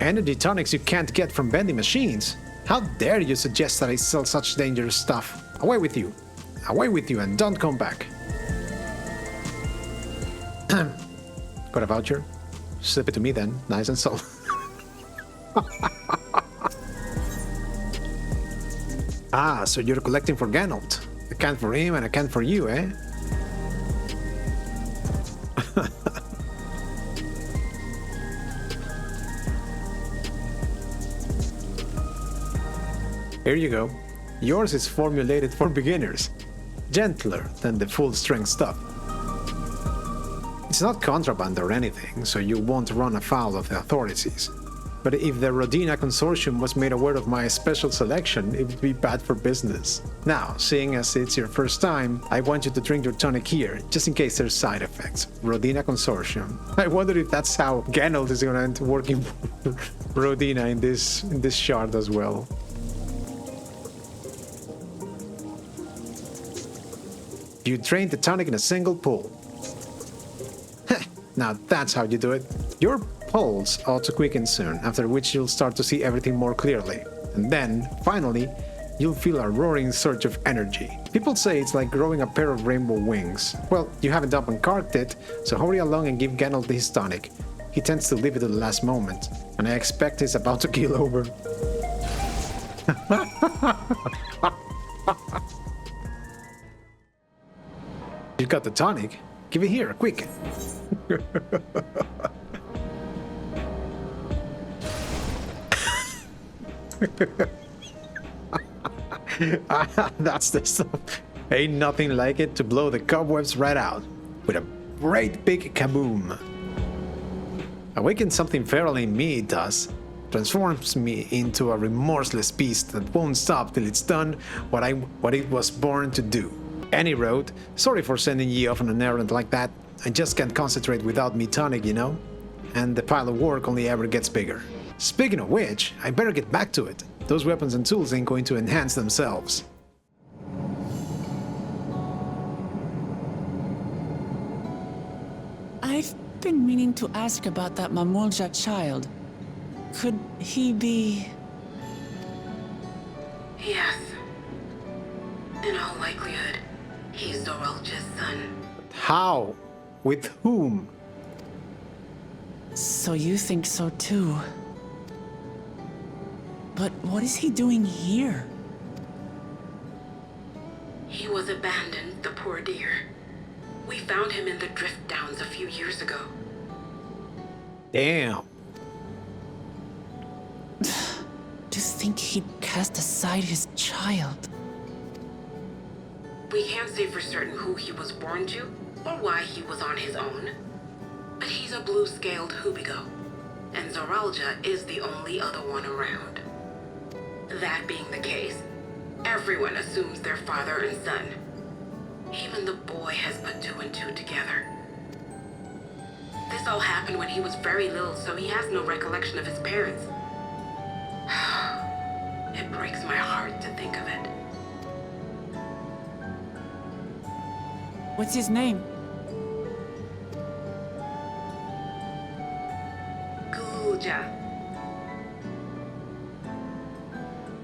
Energy tonics you can't get from vending machines. How dare you suggest that I sell such dangerous stuff? Away with you. Away with you and don't come back. Got a voucher? Slip it to me then, nice and slow. Ah, so you're collecting for Ganolt. A can for him and a can for you, eh? Here you go. Yours is formulated for beginners. Gentler than the full-strength stuff. It's not contraband or anything, so you won't run afoul of the authorities. But if the Rodina Consortium was made aware of my special selection, it would be bad for business. Now, seeing as it's your first time, I want you to drink your tonic here, just in case there's side effects. Rodina Consortium. I wonder if that's how Ganolt is gonna end working for Rodina in this shard as well. You drained the tonic in a single pull. Now that's how you do it. Your pulse ought to quicken soon, after which you'll start to see everything more clearly. And then, finally, you'll feel a roaring surge of energy. People say it's like growing a pair of rainbow wings. Well, you haven't up and carved it, so hurry along and give Ganolt his tonic. He tends to leave it to the last moment, and I expect he's about to keel over. You got the tonic? Give it here, quick. That's the stuff. Ain't nothing like it to blow the cobwebs right out. With a great big kaboom. Awakens something feral in me, it does. Transforms me into a remorseless beast that won't stop till it's done what it was born to do. Any road, sorry for sending ye off on an errand like that. I just can't concentrate without me tonic, you know? And the pile of work only ever gets bigger. Speaking of which, I better get back to it. Those weapons and tools ain't going to enhance themselves. I've been meaning to ask about that Gulool Ja child. Could he be... Yes. In all likelihood, he's Zoraal Ja's son. How? With whom? So you think so too. But what is he doing here? He was abandoned, the poor dear. We found him in the drift downs a few years ago. Damn. To think he'd cast aside his child. We can't say for certain who he was born to, or why he was on his own. But he's a blue-scaled Hubigo, and Zoraal Ja is the only other one around. That being the case, everyone assumes they're father and son. Even the boy has put 2 and 2 together. This This all happened when he was very little, so he has no recollection of his parents. It breaks my heart to think of it. What's his name? Gulool Ja.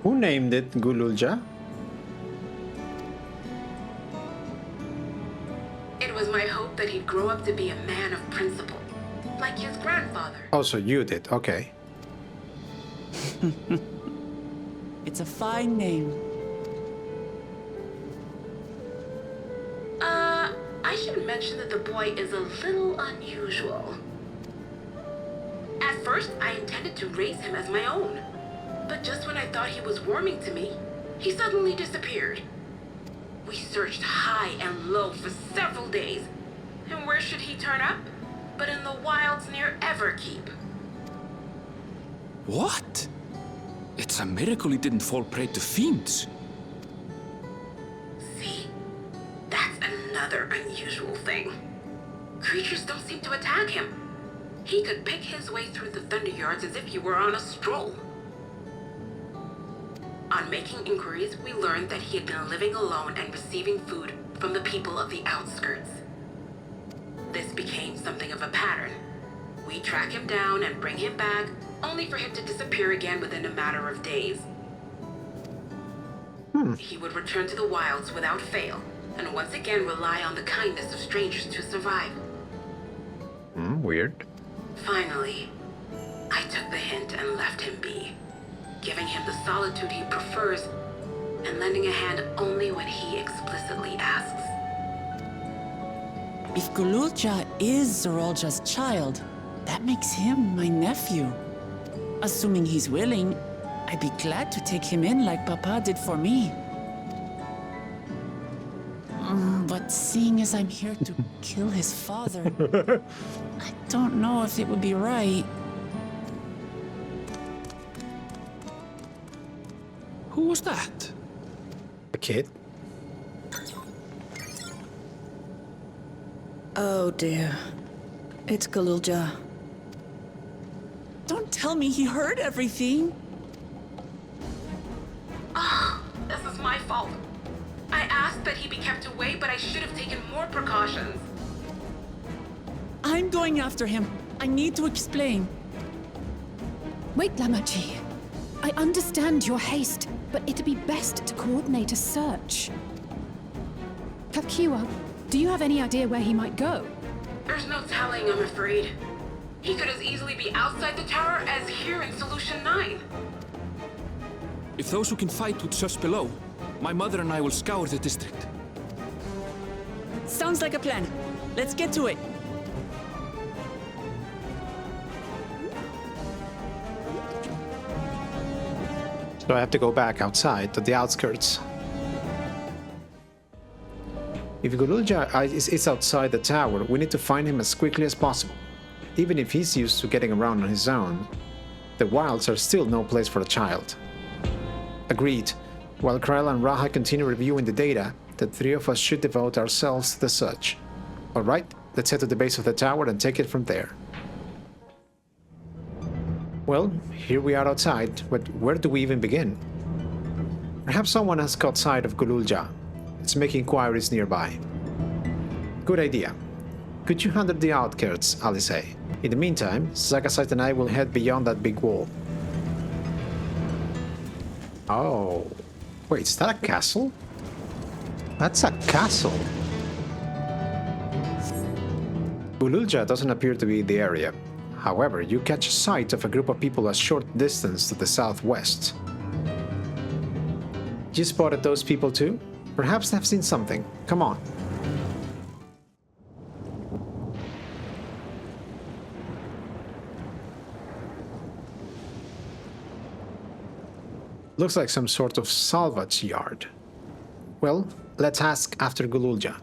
Who named it Gulool Ja? It was my hope that he'd grow up to be a man of principle, like his grandfather. Oh, so you did. Okay. It's a fine name. I should mention that the boy is a little unusual. At first, I intended to raise him as my own. But just when I thought he was warming to me, he suddenly disappeared. We searched high and low for several days. And where should he turn up? But in the wilds near Everkeep. What? It's a miracle he didn't fall prey to fiends. See? That's another unusual thing. Creatures don't seem to attack him. He could pick his way through the Thunderyards as if he were on a stroll. On making inquiries, we learned that he had been living alone and receiving food from the people of the outskirts. This became something of a pattern. We track him down and bring him back, only for him to disappear again within a matter of days. He would return to the wilds without fail, and once again rely on the kindness of strangers to survive. Weird. Finally, I took the hint and left him be, giving him the solitude he prefers and lending a hand only when he explicitly asks. If Gulool Ja is Zoraal Ja's child, that makes him my nephew. Assuming he's willing, I'd be glad to take him in like Papa did for me. But seeing as I'm here to kill his father, I don't know if it would be right. Who was that? A kid? Oh dear. It's Gulool Ja. Don't tell me he heard everything. This is my fault. I asked that he be kept away, but I should have taken more precautions. I'm going after him. I need to explain. Wait, Lamachi. I understand your haste, but it'd be best to coordinate a search. Kakiwa, do you have any idea where he might go? There's no telling, I'm afraid. He could as easily be outside the tower as here in Solution 9. If those who can fight would search below, my mother and I will scour the district. Sounds like a plan. Let's get to it. So I have to go back outside to the outskirts. If Gulool Ja is outside the tower, we need to find him as quickly as possible. Even if he's used to getting around on his own, the wilds are still no place for a child. Agreed. While Kryla and Raha continue reviewing the data, the three of us should devote ourselves to the search. Alright, let's head to the base of the tower and take it from there. Well, here we are outside, but where do we even begin? Perhaps someone has caught sight of Gulool Ja. Let's make inquiries nearby. Good idea. Could you handle the outskirts, Alice? In the meantime, Zakasite and I will head beyond that big wall. Oh. Wait, is that a castle? That's a castle. Gulool Ja doesn't appear to be in the area. However, you catch sight of a group of people a short distance to the southwest. You spotted those people too? Perhaps they've seen something. Come on. Looks like some sort of salvage yard. Well, let's ask after Gulool Ja.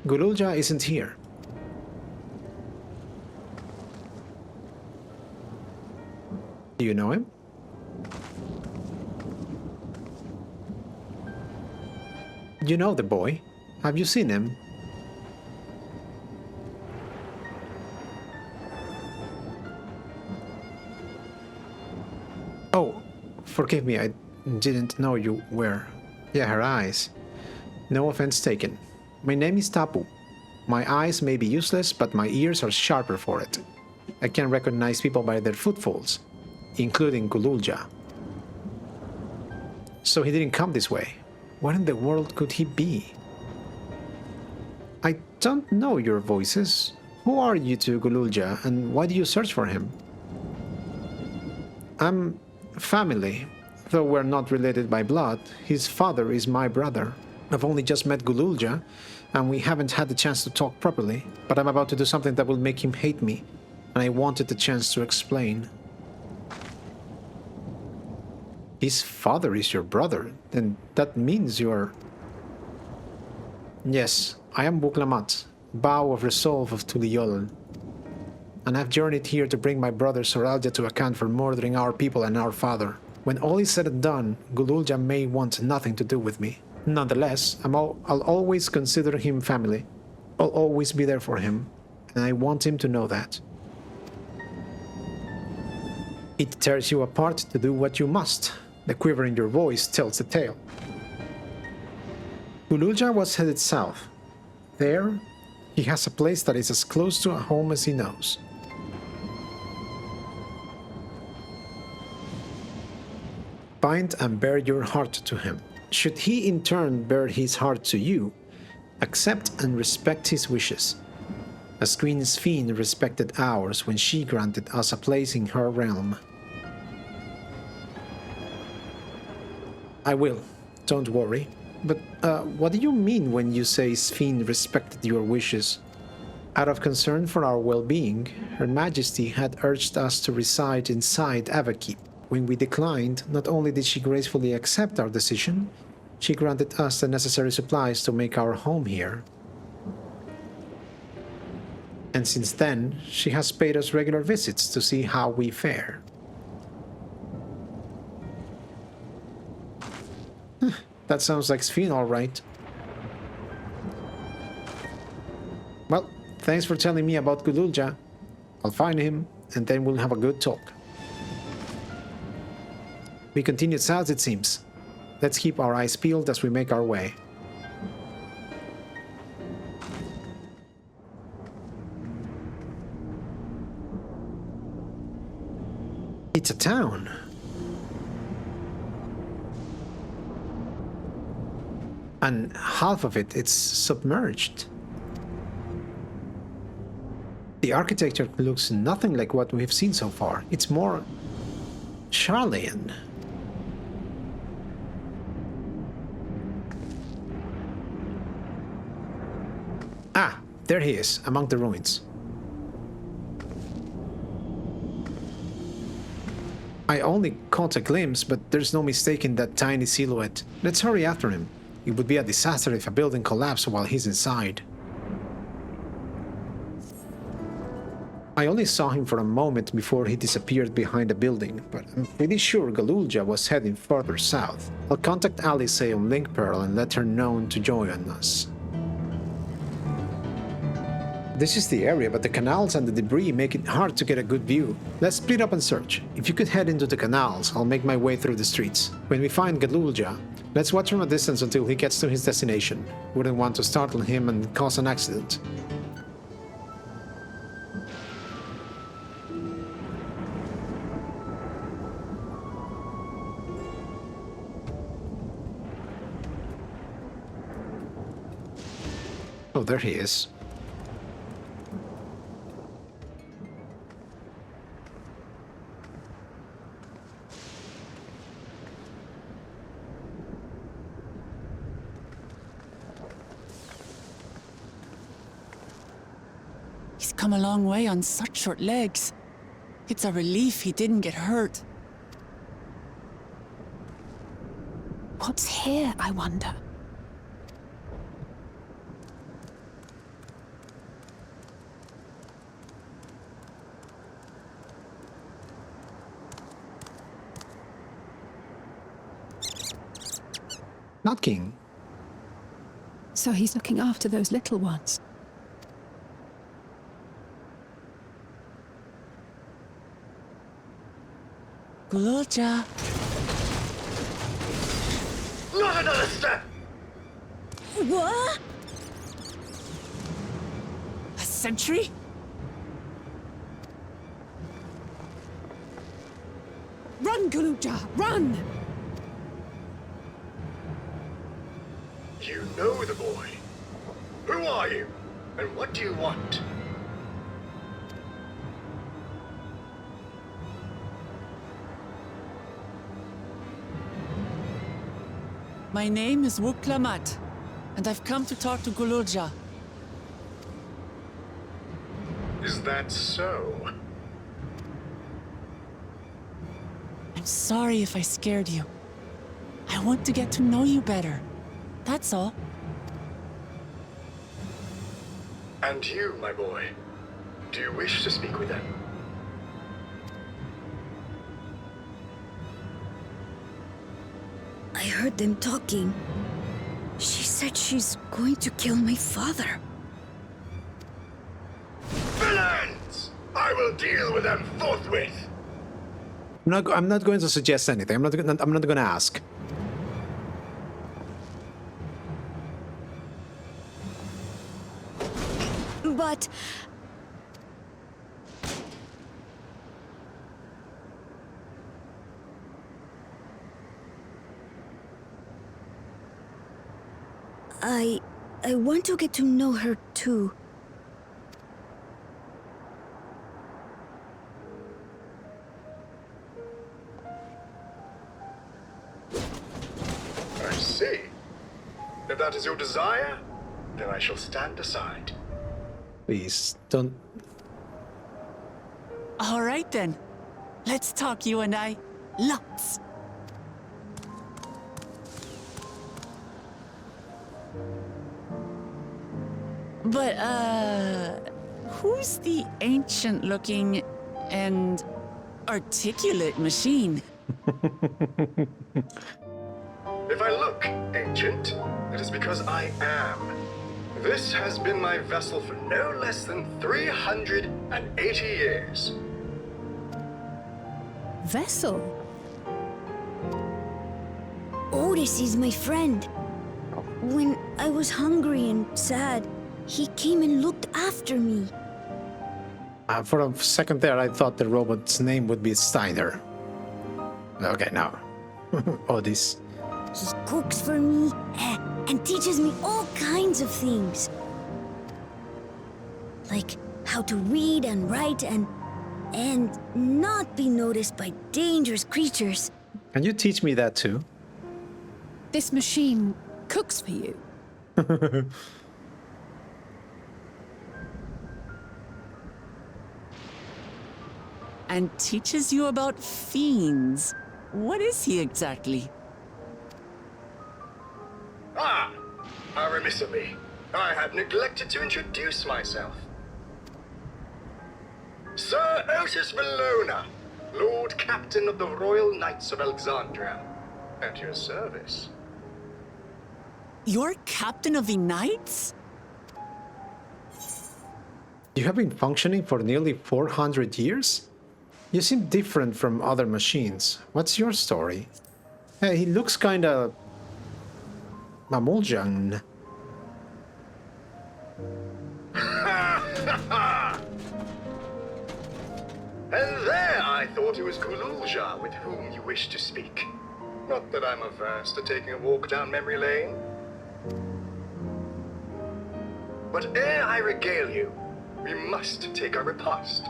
Gulool Ja isn't here. Do you know him? You know the boy. Have you seen him? Oh, forgive me, I didn't know you were... Yeah, her eyes. No offense taken. My name is Tapu. My eyes may be useless, but my ears are sharper for it. I can recognize people by their footfalls, including Gulool Ja. So he didn't come this way. What in the world could he be? I don't know your voices. Who are you to Gulool Ja, and why do you search for him? I'm family. Though we're not related by blood, his father is my brother. I've only just met Gulool Ja, and we haven't had the chance to talk properly, but I'm about to do something that will make him hate me, and I wanted the chance to explain. His father is your brother, then that means you're... Yes, I am Buklamat, Bow of Resolve of Tural, and I've journeyed here to bring my brother Zoraal Ja to account for murdering our people and our father. When all is said and done, Gulool Ja may want nothing to do with me. Nonetheless, I'll always consider him family. I'll always be there for him, and I want him to know that. It tears you apart to do what you must. The quiver in your voice tells the tale. Gulool Ja was headed south. There, he has a place that is as close to a home as he knows. Bind and bear your heart to him. Should he in turn bear his heart to you, accept and respect his wishes, as Queen Sphene respected ours when she granted us a place in her realm. I will, don't worry. But what do you mean when you say Sphene respected your wishes? Out of concern for our well-being, Her Majesty had urged us to reside inside Everkeep. When we declined, not only did she gracefully accept our decision, she granted us the necessary supplies to make our home here. And since then, she has paid us regular visits to see how we fare. That sounds like Sphene, all right. Well, thanks for telling me about Gulool Ja. I'll find him, and then we'll have a good talk. We continued south, it seems. Let's keep our eyes peeled as we make our way. It's a town. And half of it's submerged. The architecture looks nothing like what we've seen so far. It's more Charlean. Ah, there he is, among the ruins. I only caught a glimpse, but there's no mistaking that tiny silhouette. Let's hurry after him. It would be a disaster if a building collapsed while he's inside. I only saw him for a moment before he disappeared behind a building, but I'm pretty sure Gulool Ja was heading further south. I'll contact Alice on Link Pearl and let her know to join us. This is the area, but the canals and the debris make it hard to get a good view. Let's split up and search. If you could head into the canals, I'll make my way through the streets. When we find Gulool Ja, let's watch from a distance until he gets to his destination. Wouldn't want to startle him and cause an accident. Oh, there he is. He's come a long way on such short legs. It's a relief he didn't get hurt. What's here, I wonder? Not King. So he's looking after those little ones. Gulool Ja. Not another step! What? A sentry? Run, Gulool Ja, run! You know the boy. Who are you? And what do you want? My name is Wuklamat, and I've come to talk to Gulool Ja. Is that so? I'm sorry if I scared you. I want to get to know you better. That's all. And you, my boy, do you wish to speak with them? I heard them talking. She said she's going to kill my father. Villains! I will deal with them forthwith! I'm not going to suggest anything. I'm not going to ask. But... I want to get to know her too. I see. If that is your desire, then I shall stand aside. Please, don't... All right then. Let's talk, you and I. Lots. But, who's the ancient-looking and articulate machine? If I look ancient, it is because I am. This has been my vessel for no less than 380 years. Vessel? Otis is my friend. When I was hungry and sad, he came and looked after me. For a second there, I thought the robot's name would be Steiner. Okay, now. Otis. He cooks for me and teaches me all kinds of things. Like how to read and write and not be noticed by dangerous creatures. Can you teach me that too? This machine cooks for you. And teaches you about fiends. What is he exactly? Ah! How remiss of me. I had neglected to introduce myself. Sir Otis Valona, Lord Captain of the Royal Knights of Alexandria. At your service. You're captain of the Knights? You have been functioning for nearly 400 years? You seem different from other machines. What's your story? Hey, he looks kinda... Mamuljan. And there I thought it was Gulool Ja with whom you wished to speak. Not that I'm averse to taking a walk down memory lane. But ere I regale you, we must take a repast.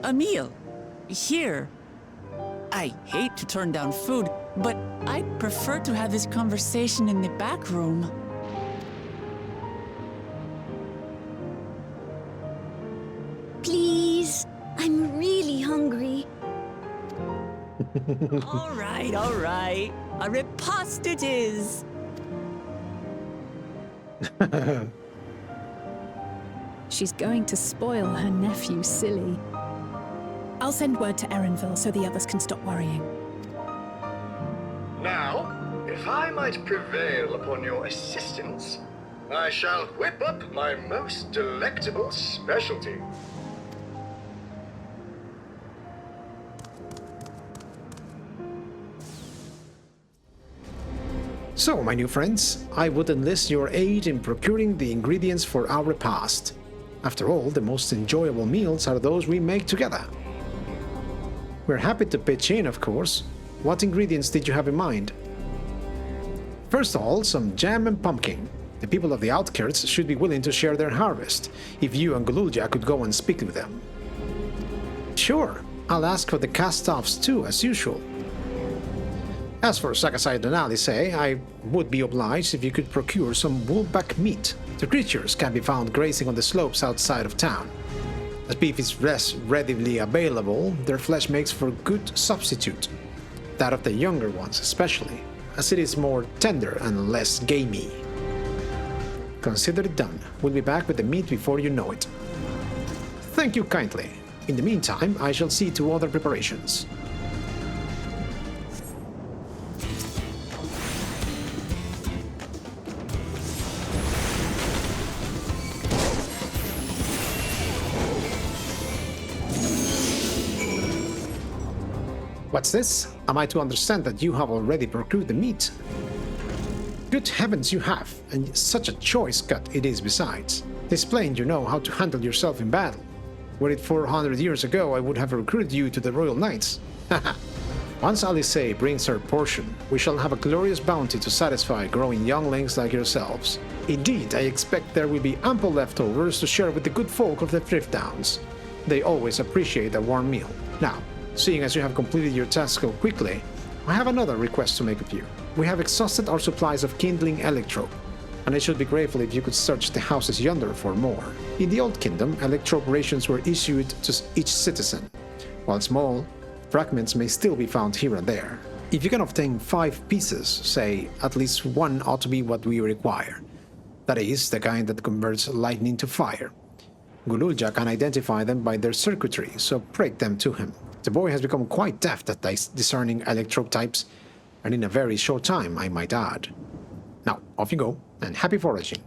A meal. Here. I hate to turn down food, but I'd prefer to have this conversation in the back room. Please, I'm really hungry. All right, all right. A repast it is. She's going to spoil her nephew silly. I'll send word to Erenville so the others can stop worrying. Now, if I might prevail upon your assistance, I shall whip up my most delectable specialty. So, my new friends, I would enlist your aid in procuring the ingredients for our repast. After all, the most enjoyable meals are those we make together. We're happy to pitch in, of course. What ingredients did you have in mind? First of all, some jam and pumpkin. The people of the outskirts should be willing to share their harvest, if you and Gulool Ja could go and speak with them. Sure, I'll ask for the cast-offs too, as usual. As for Sakasai Donalise, I would be obliged if you could procure some wolfback meat. The creatures can be found grazing on the slopes outside of town. As beef is less readily available, their flesh makes for a good substitute. That of the younger ones especially, as it is more tender and less gamey. Consider it done. We'll be back with the meat before you know it. Thank you kindly. In the meantime, I shall see to other preparations. What's this? Am I to understand that you have already procured the meat? Good heavens, you have, and such a choice cut it is besides. It's plain you know how to handle yourself in battle. Were it 400 years ago, I would have recruited you to the Royal Knights. Once Alice brings her portion, we shall have a glorious bounty to satisfy growing younglings like yourselves. Indeed, I expect there will be ample leftovers to share with the good folk of the Thrift Downs. They always appreciate a warm meal. Now, seeing as you have completed your task so quickly, I have another request to make of you. We have exhausted our supplies of kindling Electrope, and I should be grateful if you could search the houses yonder for more. In the Old Kingdom, Electrope rations were issued to each citizen. While small, fragments may still be found here and there. If you can obtain 5 pieces, say, at least one ought to be what we require. That is, the kind that converts lightning to fire. Gulool Ja can identify them by their circuitry, so break them to him. The boy has become quite deft at discerning Electrope types, and in a very short time, I might add. Now, off you go, and happy foraging.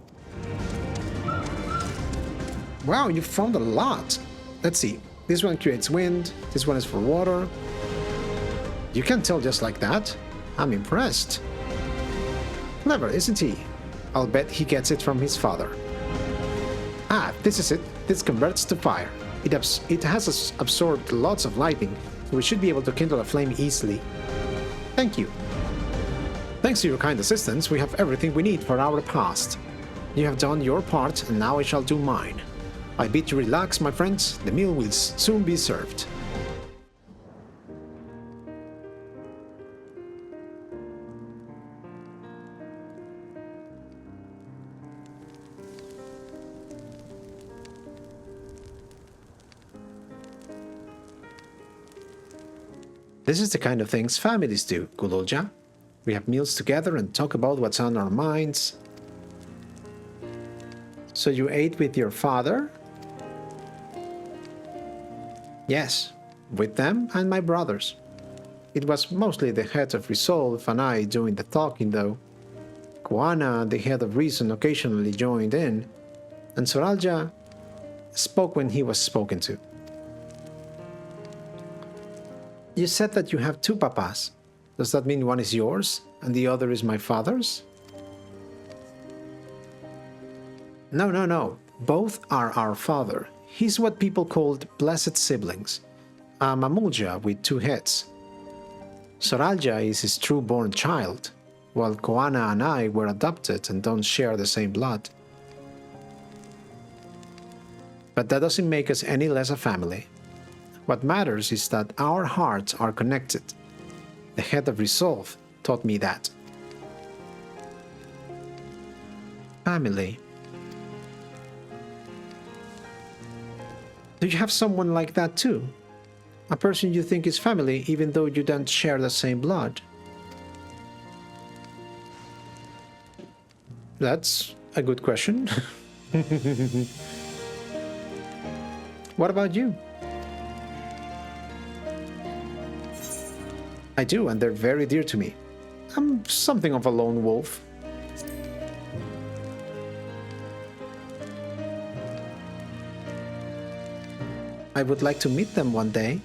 Wow, you found a lot! Let's see, this one creates wind, this one is for water. You can tell just like that? I'm impressed. Clever, isn't he? I'll bet he gets it from his father. Ah, this is it. This converts to fire. It has absorbed lots of lightning, so we should be able to kindle a flame easily. Thank you. Thanks to your kind assistance, we have everything we need for our repast. You have done your part, and now I shall do mine. I bid you relax, my friends. The meal will soon be served. This is the kind of things families do, Gulool Ja. We have meals together and talk about what's on our minds. So you ate with your father? Yes, with them and my brothers. It was mostly the head of Resolve and I doing the talking, though. Koana, the head of Reason, occasionally joined in, and Zoraal Ja spoke when he was spoken to. You said that you have 2 papas. Does that mean one is yours and the other is my father's? No. Both are our father. He's what people called blessed siblings. A Mamulja with 2 heads. Zoraal Ja is his true-born child, while Koana and I were adopted and don't share the same blood. But that doesn't make us any less a family. What matters is that our hearts are connected. The head of Resolve taught me that. Family. Do you have someone like that too? A person you think is family even though you don't share the same blood? That's a good question. What about you? I do, and they're very dear to me. I'm something of a lone wolf. I would like to meet them one day.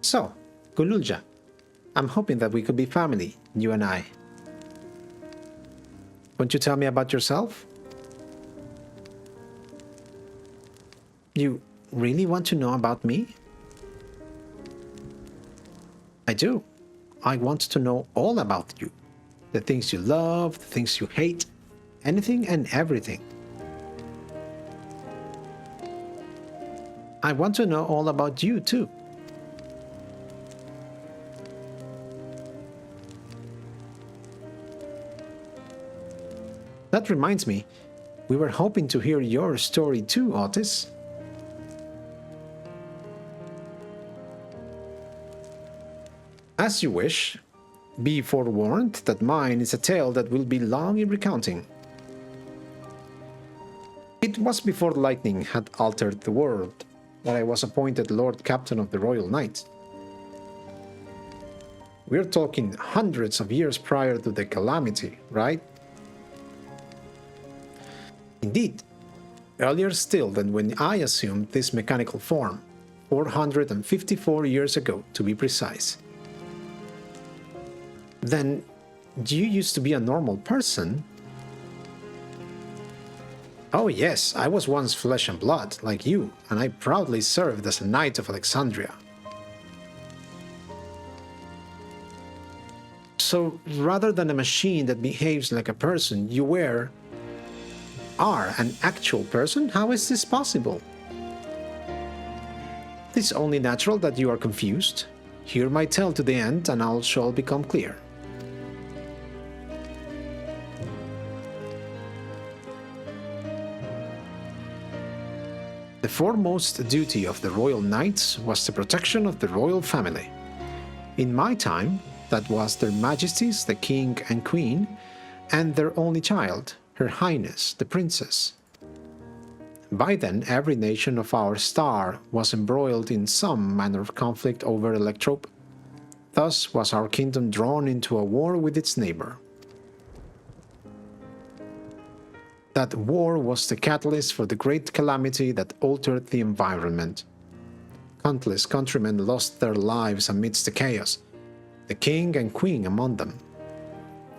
So, Gulool Ja, I'm hoping that we could be family, you and I. Won't you tell me about yourself? You really want to know about me? I do. I want to know all about you. The things you love, the things you hate, anything and everything. I want to know all about you too. That reminds me, we were hoping to hear your story too, Otis. As you wish. Be forewarned that mine is a tale that will be long in recounting. It was before lightning had altered the world that I was appointed Lord Captain of the Royal Knights. We're talking hundreds of years prior to the calamity, right? Indeed, earlier still than when I assumed this mechanical form, 454 years ago to be precise. Then, you used to be a normal person? Oh yes, I was once flesh and blood, like you, and I proudly served as a Knight of Alexandria. So, rather than a machine that behaves like a person, you are an actual person? How is this possible? It is only natural that you are confused. Hear my tale to the end, and all shall become clear. The foremost duty of the Royal Knights was the protection of the royal family. In my time, that was their Majesties, the King and Queen, and their only child, Her Highness, the Princess. By then, every nation of our star was embroiled in some manner of conflict over Electrope. Thus was our kingdom drawn into a war with its neighbor. That war was the catalyst for the great calamity that altered the environment. Countless countrymen lost their lives amidst the chaos, the king and queen among them.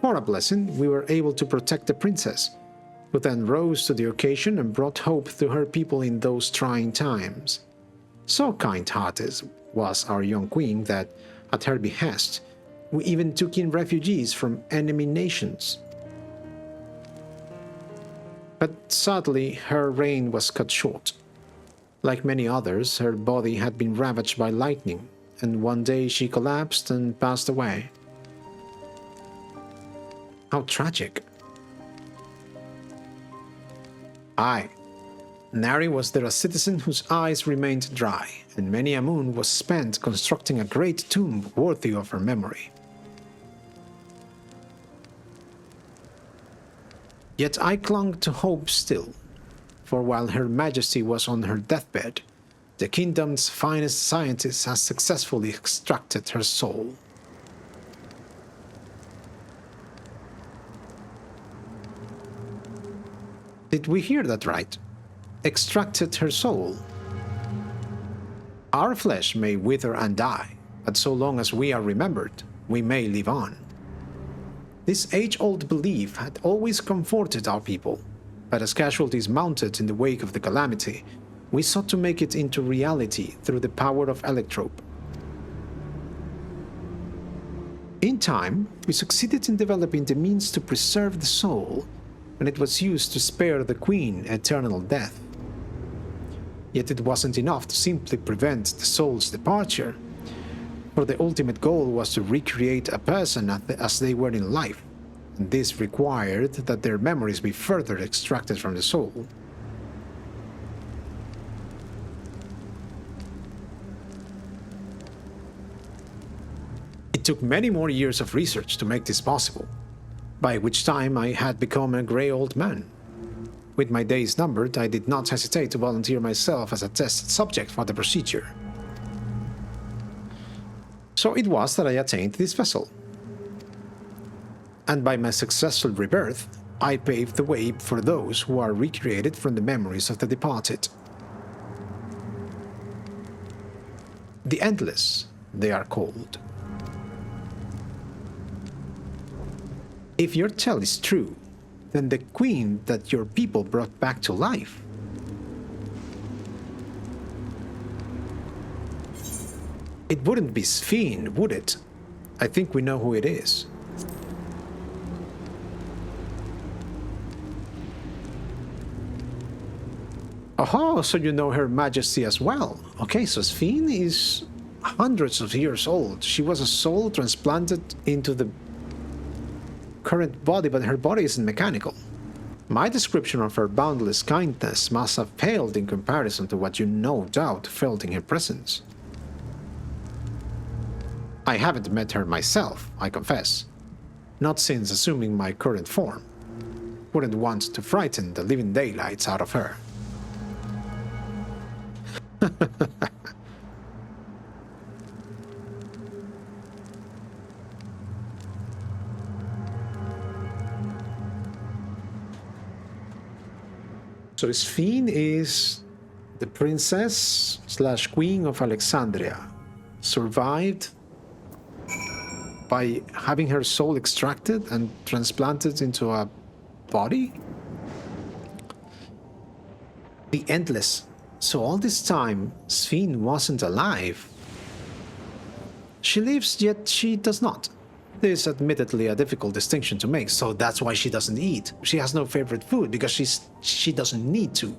For a blessing, we were able to protect the princess, who then rose to the occasion and brought hope to her people in those trying times. So kind-hearted was our young queen that, at her behest, we even took in refugees from enemy nations. But sadly, her reign was cut short. Like many others, her body had been ravaged by lightning, and one day she collapsed and passed away. How tragic. Aye, nary was there a citizen whose eyes remained dry, and many a moon was spent constructing a great tomb worthy of her memory. Yet I clung to hope still, for while Her Majesty was on her deathbed, the kingdom's finest scientist has successfully extracted her soul. Did we hear that right? Extracted her soul. Our flesh may wither and die, but so long as we are remembered, we may live on. This age-old belief had always comforted our people, but as casualties mounted in the wake of the calamity, we sought to make it into reality through the power of Electrope. In time, we succeeded in developing the means to preserve the soul, and it was used to spare the Queen eternal death. Yet it wasn't enough to simply prevent the soul's departure, for the ultimate goal was to recreate a person as they were in life, and this required that their memories be further extracted from the soul. It took many more years of research to make this possible, by which time I had become a grey old man. With my days numbered, I did not hesitate to volunteer myself as a test subject for the procedure. So it was that I attained this vessel. And by my successful rebirth, I paved the way for those who are recreated from the memories of the departed. The endless, they are called. If your tale is true, then the queen that your people brought back to life. It wouldn't be Sphene, would it? I think we know who it is. Oh, so you know Her Majesty as well. Okay, so Sphene is hundreds of years old. She was a soul transplanted into the current body, but her body isn't mechanical. My description of her boundless kindness must have paled in comparison to what you no doubt felt in her presence. I haven't met her myself, I confess. Not since assuming my current form. Wouldn't want to frighten the living daylights out of her. So Sphene is the princess / queen of Alexandria. Survived by having her soul extracted and transplanted into a body? The Endless. So all this time, Sphene wasn't alive. She lives, yet she does not. This is admittedly a difficult distinction to make, so that's why she doesn't eat. She has no favorite food, because she doesn't need to.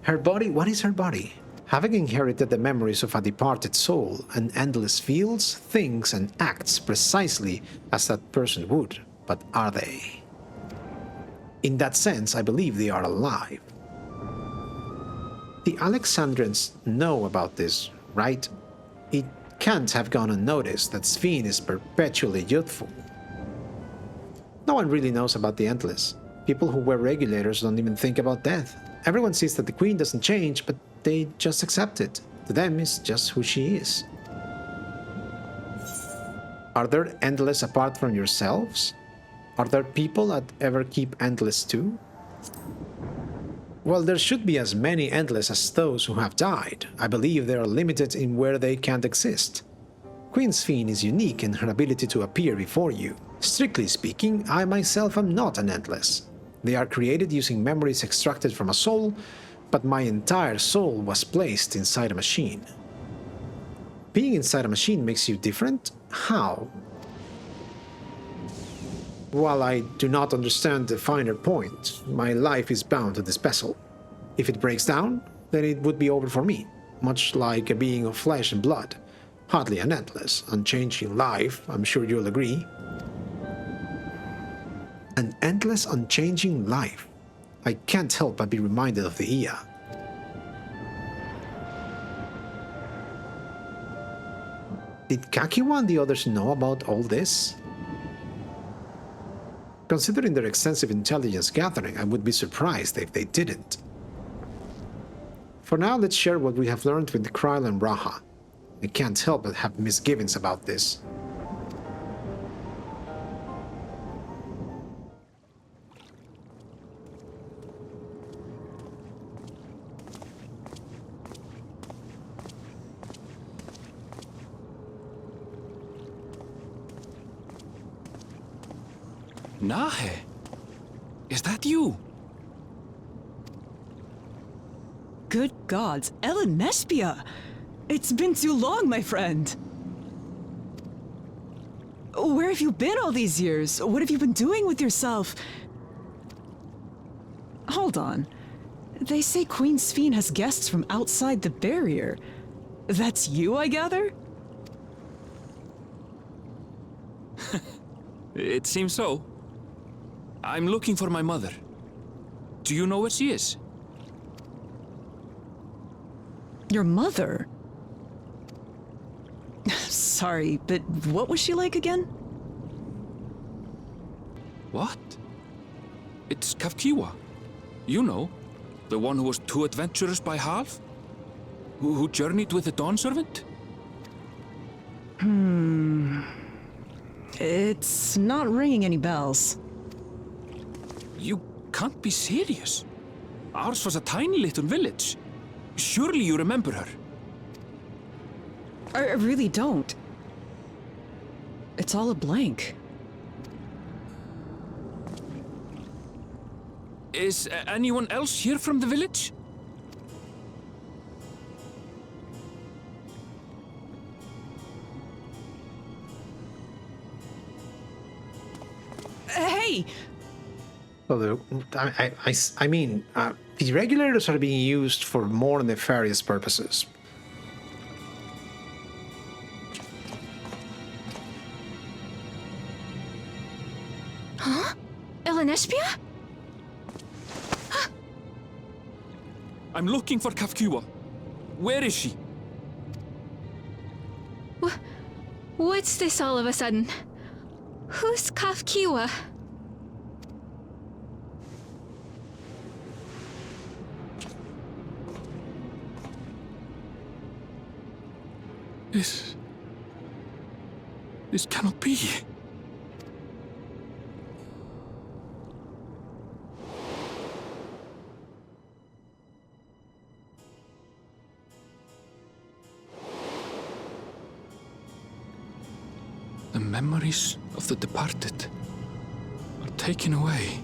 Her body, what is her body? Having inherited the memories of a departed soul, an Endless feels, thinks, and acts precisely as that person would. But are they? In that sense, I believe they are alive. The Alexandrians know about this, right? It can't have gone unnoticed that Sphene is perpetually youthful. No one really knows about the Endless. People who wear regulators don't even think about death. Everyone sees that the queen doesn't change, but they just accept it. To them, it's just who she is. Are there Endless apart from yourselves? Are there people at Everkeep Endless too? Well, there should be as many Endless as those who have died. I believe they are limited in where they can't exist. Queen Sphene is unique in her ability to appear before you. Strictly speaking, I myself am not an Endless. They are created using memories extracted from a soul, but my entire soul was placed inside a machine. Being inside a machine makes you different? How? While I do not understand the finer point, my life is bound to this vessel. If it breaks down, then it would be over for me, much like a being of flesh and blood. Hardly an Endless, unchanging life, I'm sure you'll agree. An endless, unchanging life. I can't help but be reminded of the Ia. Did Kakiwa and the others know about all this? Considering their extensive intelligence gathering, I would be surprised if they didn't. For now, let's share what we have learned with Kryl and Raha. I can't help but have misgivings about this. Nahe, is that you? Good gods, Ellen Nespia! It's been too long, my friend! Where have you been all these years? What have you been doing with yourself? Hold on. They say Queen Sphene has guests from outside the barrier. That's you, I gather? It seems so. I'm looking for my mother. Do you know where she is? Your mother? Sorry, but what was she like again? What? It's Kafkiwa. You know, the one who was too adventurous by half? Who journeyed with the Dawn Servant? It's not ringing any bells. You can't be serious. Ours was a tiny little village. Surely you remember her. I really don't. It's all a blank. Is anyone else here from the village? Hey! So I mean, the regulators are being used for more nefarious purposes. Huh? Elenespia? I'm looking for Kafkua. Where is she? What's this all of a sudden? Who's Kafkiwa? This cannot be. The memories of the departed are taken away.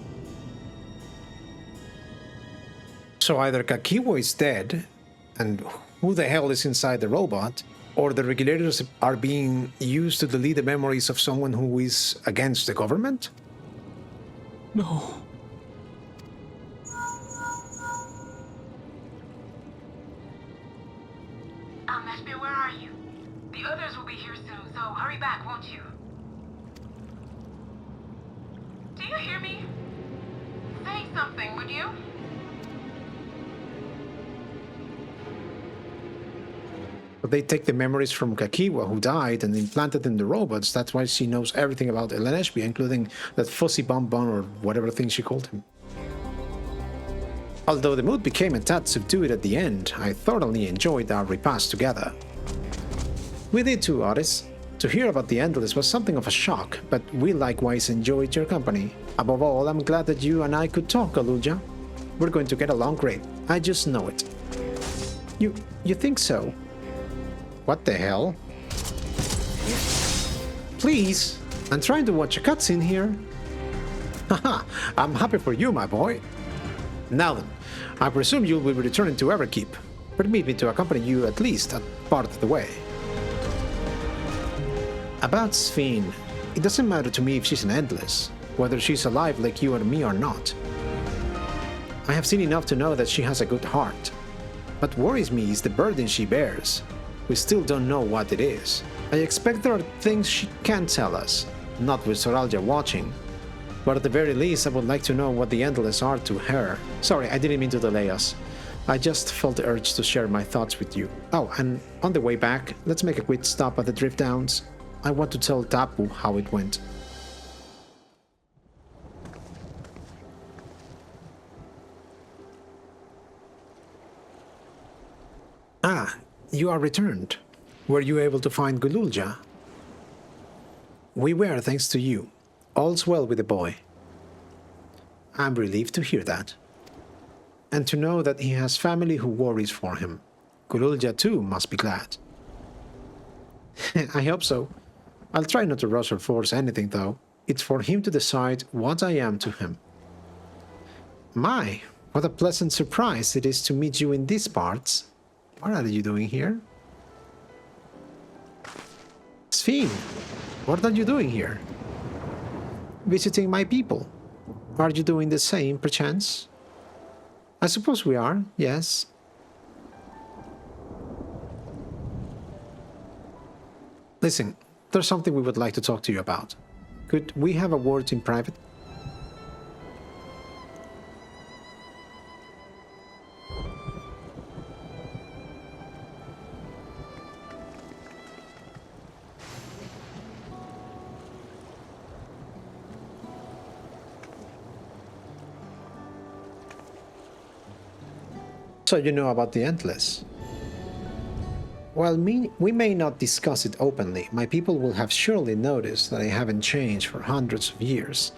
So either Kakiwo is dead, and who the hell is inside the robot, or the regulators are being used to delete the memories of someone who is against the government? No. Nespia, where are you? The others will be here soon, so hurry back, won't you? Do you hear me? Say something, would you? But they take the memories from Kakiwa, who died, and implanted in the robots. That's why she knows everything about Elenespia, including that fuzzy bonbon or whatever thing she called him. Although the mood became a tad subdued at the end, I thoroughly enjoyed our repast together. We did too, Otis. To hear about the Endless was something of a shock, but we likewise enjoyed your company. Above all, I'm glad that you and I could talk, Gulool Ja. We're going to get along great. I just know it. You think so? What the hell? Please, I'm trying to watch a cutscene here. Haha, I'm happy for you, my boy. Now then, I presume you will be returning to Everkeep. Permit me to accompany you at least a part of the way. About Sphene, it doesn't matter to me if she's an Endless, whether she's alive like you and me or not. I have seen enough to know that she has a good heart. What worries me is the burden she bears. We still don't know what it is. I expect there are things she can't tell us, not with Zoraal Ja watching. But at the very least, I would like to know what the Endless are to her. Sorry, I didn't mean to delay us. I just felt the urge to share my thoughts with you. Oh, and on the way back, let's make a quick stop at the Drift Downs. I want to tell Tapu how it went. Ah, you are returned. Were you able to find Gulool Ja? We were, thanks to you. All's well with the boy. I'm relieved to hear that. And to know that he has family who worries for him. Gulool Ja too must be glad. I hope so. I'll try not to rush or force anything, though. It's for him to decide what I am to him. My, what a pleasant surprise it is to meet you in these parts. What are you doing here? Sphene, what are you doing here? Visiting my people. Are you doing the same, perchance? I suppose we are, yes. Listen, there's something we would like to talk to you about. Could we have a word in private? So you know about the Endless. While we may not discuss it openly, my people will have surely noticed that I haven't changed for hundreds of years.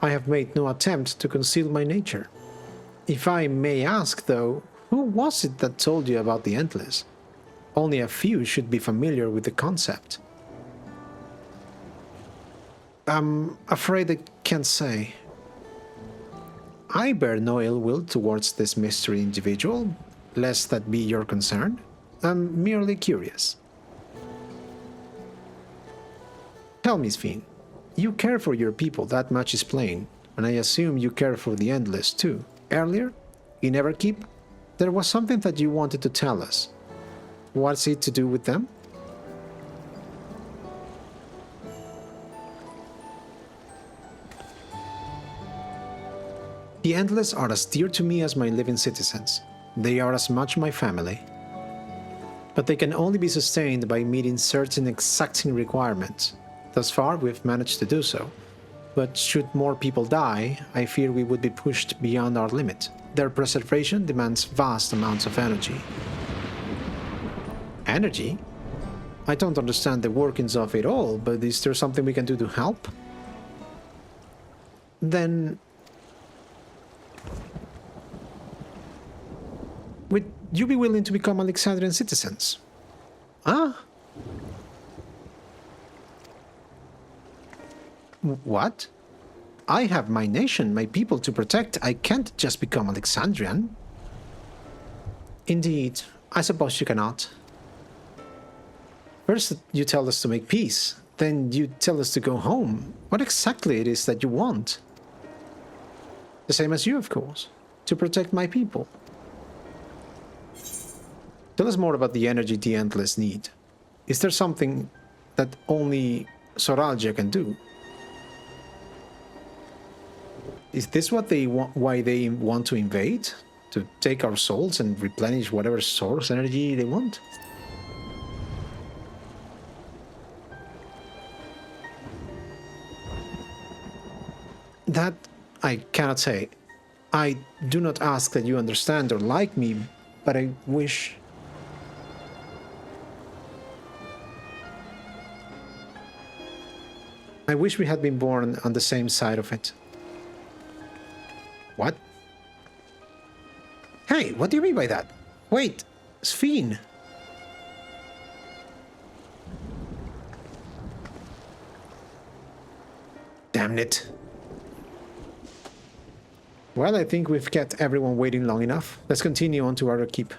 I have made no attempt to conceal my nature. If I may ask, though, who was it that told you about the Endless? Only a few should be familiar with the concept. I'm afraid I can't say. I bear no ill will towards this mystery individual, lest that be your concern. I'm merely curious. Tell me, Sphene, you care for your people, that much is plain, and I assume you care for the Endless too. Earlier, in Everkeep, there was something that you wanted to tell us. What's it to do with them? The Endless are as dear to me as my living citizens. They are as much my family. But they can only be sustained by meeting certain exacting requirements. Thus far, we've managed to do so. But should more people die, I fear we would be pushed beyond our limit. Their preservation demands vast amounts of energy. Energy? I don't understand the workings of it all, but is there something we can do to help? Then... would you be willing to become Alexandrian citizens? Ah? What? I have my nation, my people to protect. I can't just become Alexandrian. Indeed, I suppose you cannot. First you tell us to make peace, then you tell us to go home. What exactly it is that you want? The same as you, of course. To protect my people. Tell us more about the energy the Endless need. Is there something that only Zoraal Ja can do? Is this what they want, why they want to invade? To take our souls and replenish whatever source energy they want? That I cannot say. I do not ask that you understand or like me, but I wish... I wish we had been born on the same side of it. What? Hey, what do you mean by that? Wait, Sphene. Damn it. Well, I think we've kept everyone waiting long enough. Let's continue on to Everkeep.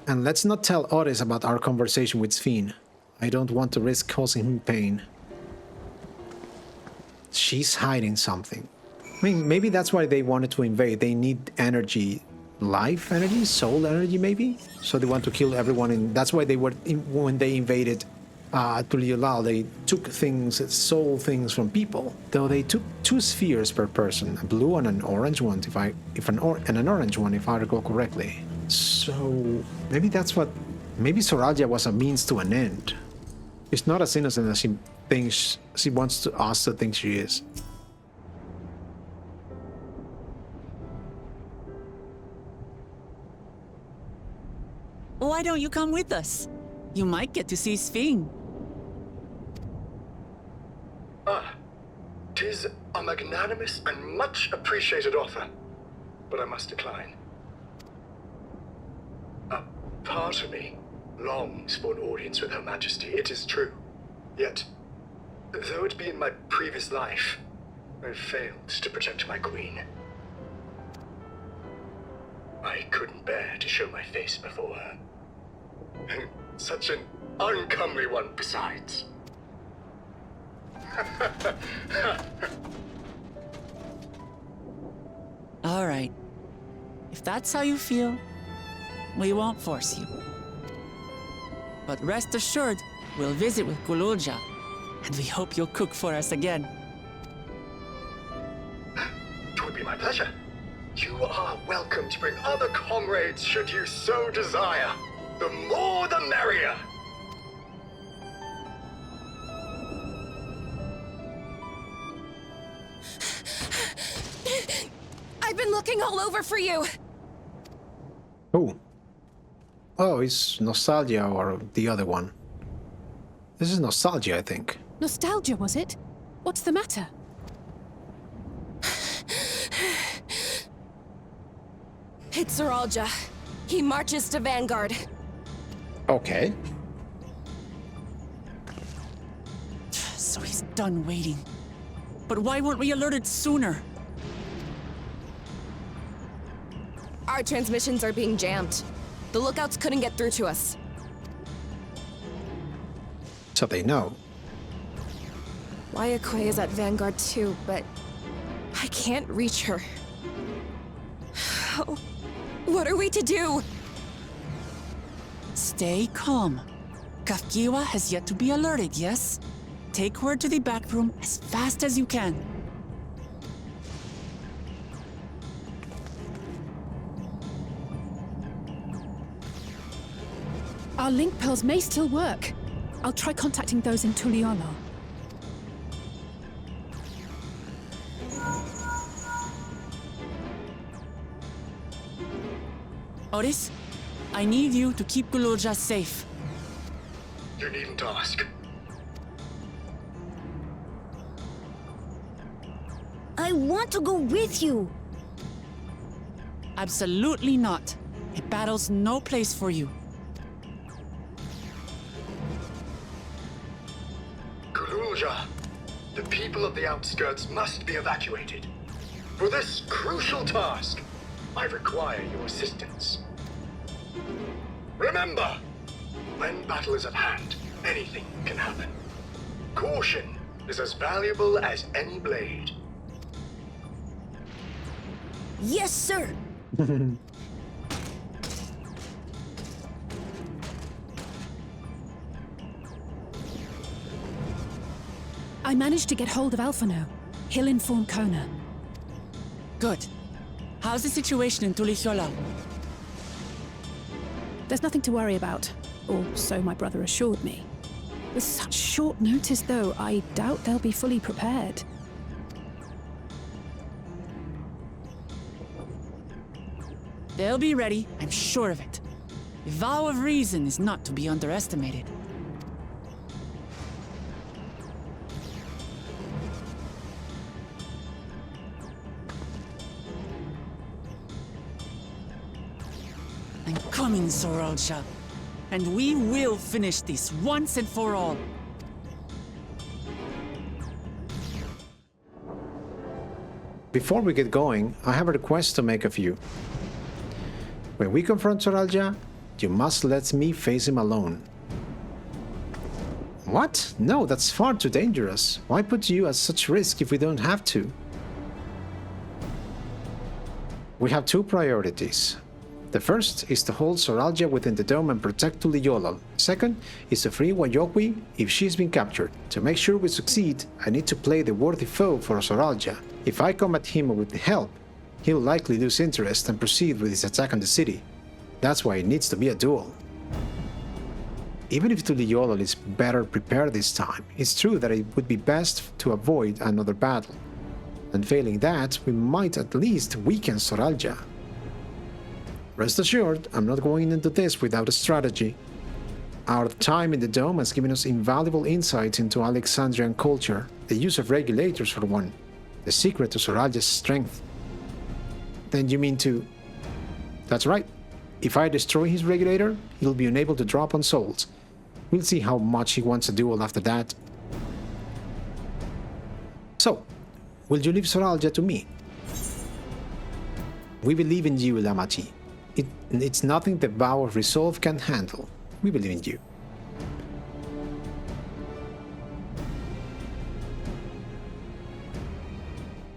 And let's not tell Otis about our conversation with Sphene. I don't want to risk causing him pain. She's hiding something. I mean, maybe that's why they wanted to invade. They need energy. Life energy? Soul energy, maybe? So they want to kill everyone. And that's why they were... when they invaded Tural, they took things, soul things from people. Though they took 2 spheres per person. A blue and an orange one, and an orange one, if I recall correctly. So... maybe that's what... maybe Zoraal Ja was a means to an end. She's not as innocent as she thinks she wants us to think she is. Why don't you come with us? You might get to see Sphene. Ah, 'tis a magnanimous and much appreciated offer, but I must decline. A part of me longs for an audience with Her Majesty, it is true. Yet, though it be in my previous life, I failed to protect my queen. I couldn't bear to show my face before her. And such an uncomely one besides. All right. If that's how you feel, we won't force you. But rest assured, we'll visit with Gulool Ja, and we hope you'll cook for us again. It would be my pleasure. You are welcome to bring other comrades should you so desire. The more the merrier. I've been looking all over for you. Oh. Oh, it's Nostalgia or the other one. This is Nostalgia, I think. Nostalgia, was it? What's the matter? It's Zoraal Ja. He marches to Vanguard. Okay. So he's done waiting. But why weren't we alerted sooner? Our transmissions are being jammed. The lookouts couldn't get through to us. So they know. Wayakoi is at Vanguard too, but I can't reach her. What are we to do? Stay calm. Kafkiwa has yet to be alerted, yes? Take her to the Backroom as fast as you can. Our link pearls may still work. I'll try contacting those in Tural. Otis, I need you to keep Gulool Ja safe. You needn't ask. I want to go with you. Absolutely not. A battle's no place for you. Gulool Ja, the people of the outskirts must be evacuated. For this crucial task, I require your assistance. Remember, when battle is at hand, anything can happen. Caution is as valuable as any blade. Yes, sir. I managed to get hold of Alphano. He'll inform Kona. Good. How's the situation in Tural? There's nothing to worry about, or so my brother assured me. With such short notice, though, I doubt they'll be fully prepared. They'll be ready, I'm sure of it. The vow of reason is not to be underestimated. I'm coming, Zoraal Ja, and we will finish this once and for all. Before we get going, I have a request to make of you. When we confront Zoraal Ja, you must let me face him alone. What? No, that's far too dangerous. Why put you at such risk if we don't have to? We have two priorities. The first is to hold Zoraal Ja within the dome and protect Tural. Second is to free Wayokwi if she's been captured. To make sure we succeed, I need to play the worthy foe for Zoraal Ja. If I combat him with help, he'll likely lose interest and proceed with his attack on the city. That's why it needs to be a duel. Even if Tural is better prepared this time, it's true that it would be best to avoid another battle. And failing that, we might at least weaken Zoraal Ja. Rest assured, I'm not going into this without a strategy. Our time in the dome has given us invaluable insights into Alexandrian culture, the use of regulators for one, the secret to Zoraal Ja's strength. Then you mean to... That's right. If I destroy his regulator, he'll be unable to drop on souls. We'll see how much he wants a duel after that. So, will you leave Zoraal Ja to me? We believe in you, Lamachi. It's nothing the vow of resolve can handle. We believe in you.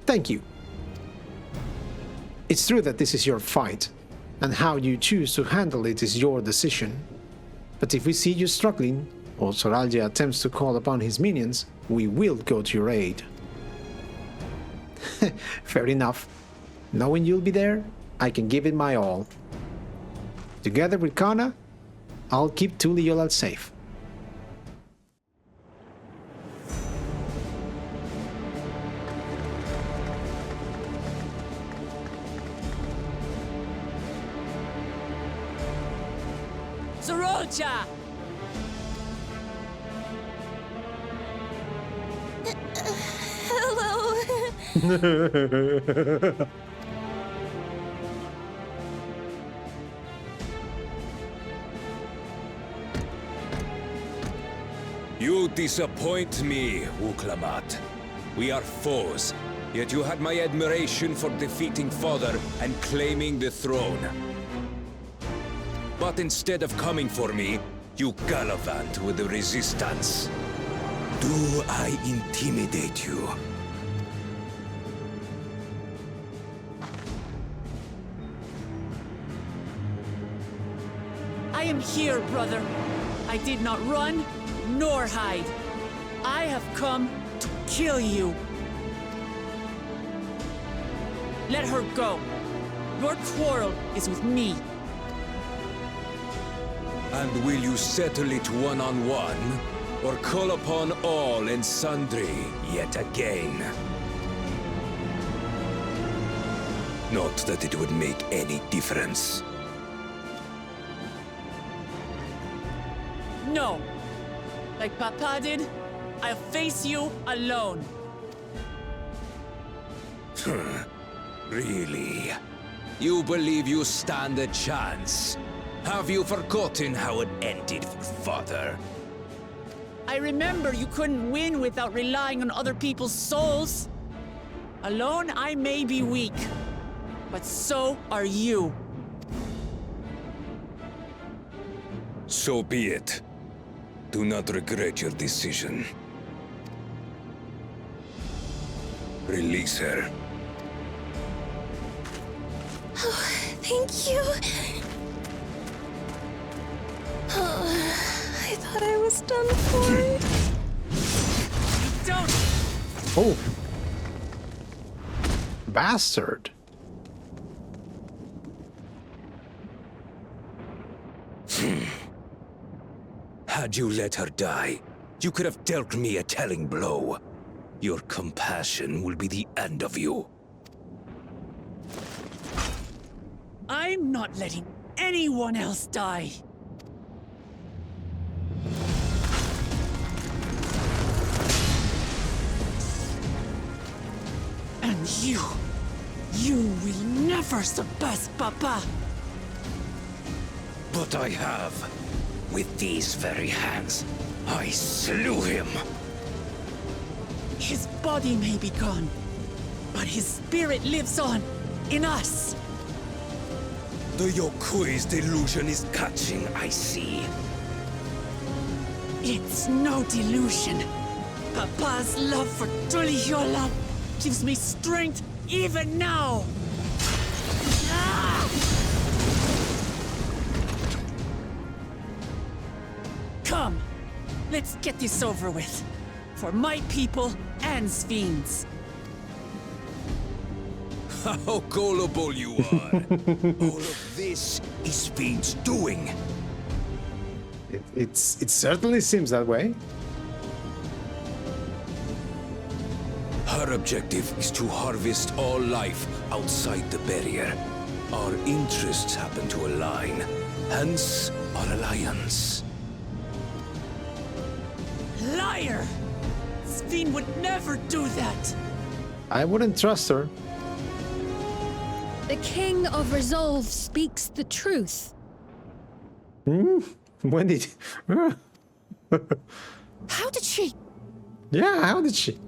Thank you. It's true that this is your fight, and how you choose to handle it is your decision. But if we see you struggling, or Zoraal Ja attempts to call upon his minions, we will go to your aid. Fair enough. Knowing you'll be there, I can give it my all. Together with Kana, I'll keep Tural safe. Zoraal Ja! Hello. You disappoint me, Wuklamat. We are foes, yet you had my admiration for defeating Father and claiming the throne. But instead of coming for me, you gallivant with the resistance. Do I intimidate you? I am here, brother. I did not run, nor hide. I have come to kill you. Let her go. Your quarrel is with me. And will you settle it one-on-one, or call upon all and sundry yet again? Not that it would make any difference. No. Like Papa did, I'll face you alone. Really? You believe you stand a chance? Have you forgotten how it ended for Father? I remember you couldn't win without relying on other people's souls. Alone, I may be weak, but so are you. So be it. Do not regret your decision. Release her. Oh, thank you. Oh, I thought I was done for. Don't! Oh. Bastard. Had you let her die, you could have dealt me a telling blow. Your compassion will be the end of you. I'm not letting anyone else die. And you will never surpass Papa. But I have. With these very hands, I slew him. His body may be gone, but his spirit lives on in us. The Yokui's delusion is catching, I see. It's no delusion. Papa's love for Tural gives me strength even now. Ah! Come, let's get this over with. For my people and Sfiend's. How gullible you are. All of this is Sfiend's doing. It certainly seems that way. Her objective is to harvest all life outside the barrier. Our interests happen to align, hence our alliance. Liar! Sfiend would never do that! I wouldn't trust her. The King of Resolve speaks the truth. When did... How did she... Yeah, how did she?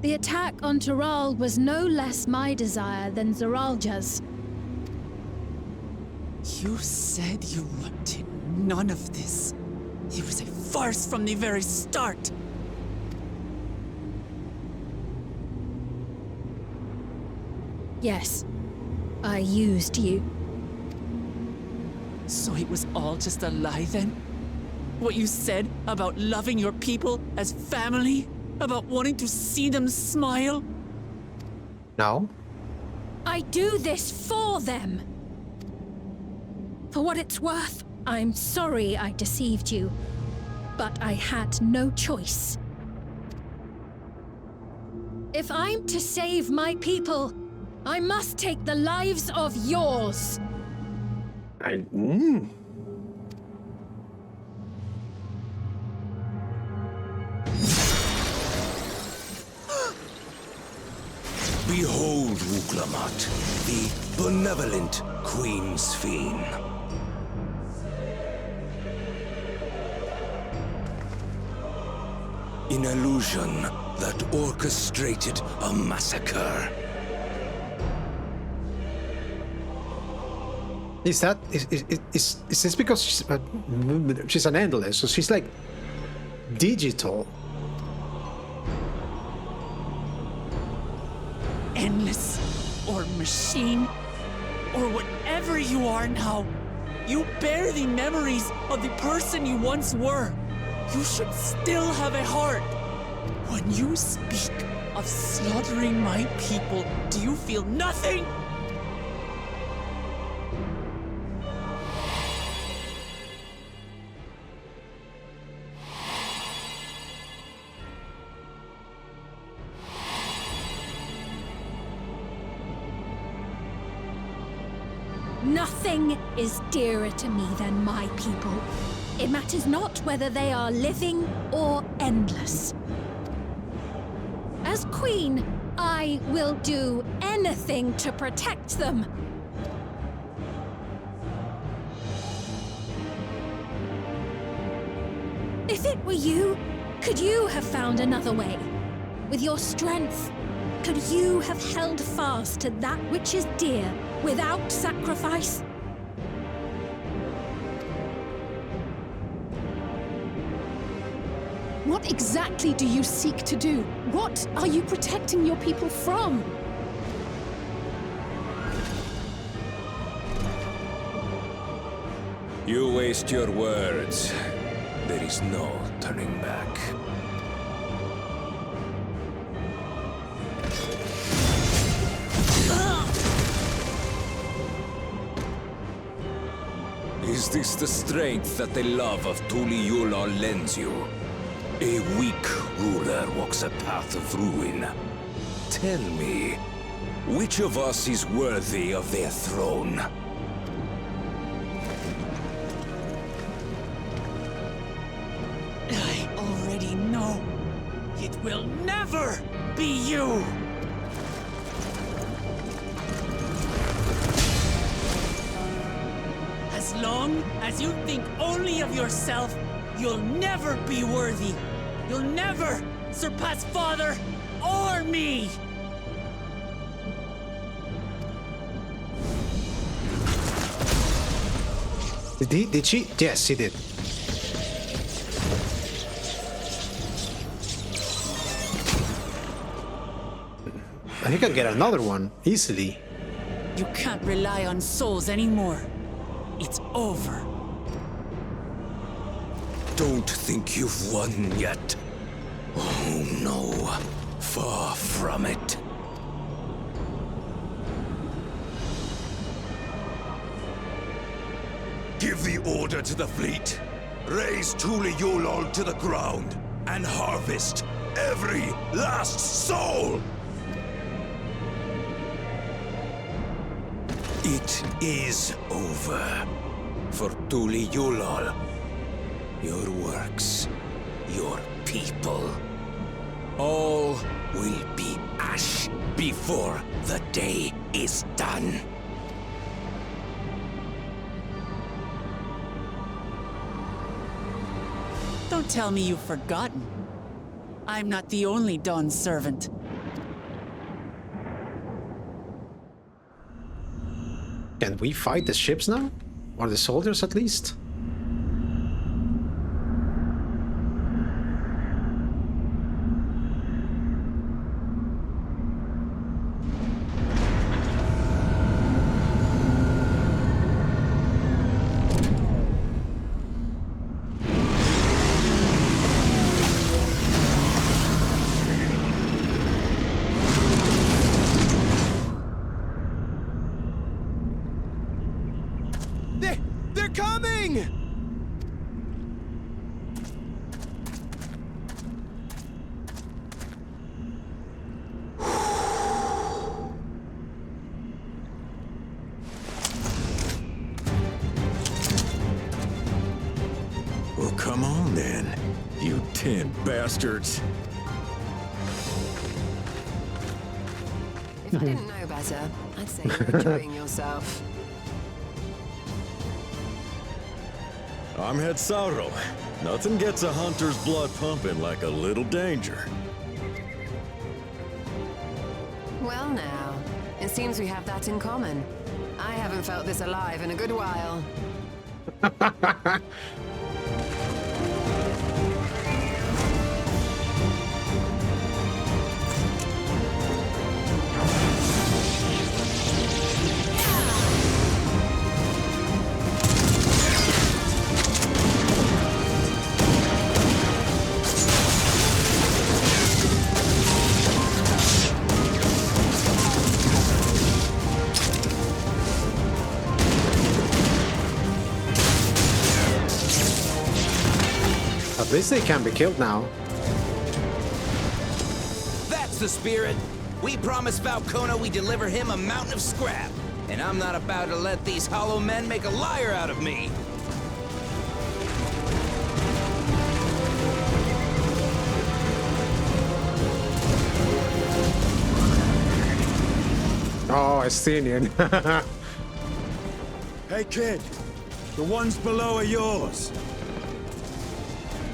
The attack on Tural was no less my desire than Zoraal Ja's. You said you wanted none of this. It was a farce from the very start. Yes, I used you. So it was all just a lie then? What you said about loving your people as family? About wanting to see them smile? No. I do this for them. For what it's worth, I'm sorry I deceived you. But I had no choice. If I'm to save my people, I must take the lives of yours. Behold, Wuklamat, the benevolent Queen's Fiend. An illusion that orchestrated a massacre. Is this because she's an endless, so she's like digital? Endless, or machine, or whatever you are now, you bear the memories of the person you once were. You should still have a heart. When you speak of slaughtering my people, do you feel nothing? Nothing is dearer to me than my people. It matters not whether they are living or endless. As Queen, I will do anything to protect them. If it were you, could you have found another way? With your strength, could you have held fast to that which is dear without sacrifice? What exactly do you seek to do? What are you protecting your people from? You waste your words. There is no turning back. Is this the strength that the love of Tural lends you? A weak ruler walks a path of ruin. Tell me, which of us is worthy of their throne? I already know. It will never be you! As long as you think only of yourself, you'll never be worthy. You'll never surpass Father or me! Did she? Yes, she did. I think I get another one easily. You can't rely on souls anymore. It's over. Don't think you've won yet. Oh no, far from it. Give the order to the fleet. Raise Tural to the ground and harvest every last soul! It is over. For Tural, your works, your people, all will be ash before the day is done. Don't tell me you've forgotten. I'm not the only Dawn's servant. Can we fight the ships now? Or the soldiers at least? They're coming! Well, come on then, you 10 bastards. If I didn't know better, I'd say you're enjoying yourself. I'm Head Sauro. Nothing gets a hunter's blood pumping like a little danger. Well now, it seems we have that in common. I haven't felt this alive in a good while. At least they can be killed now. That's the spirit. We promised Falcona we deliver him a mountain of scrap. And I'm not about to let these hollow men make a liar out of me. Oh, Estinian. Hey kid, the ones below are yours.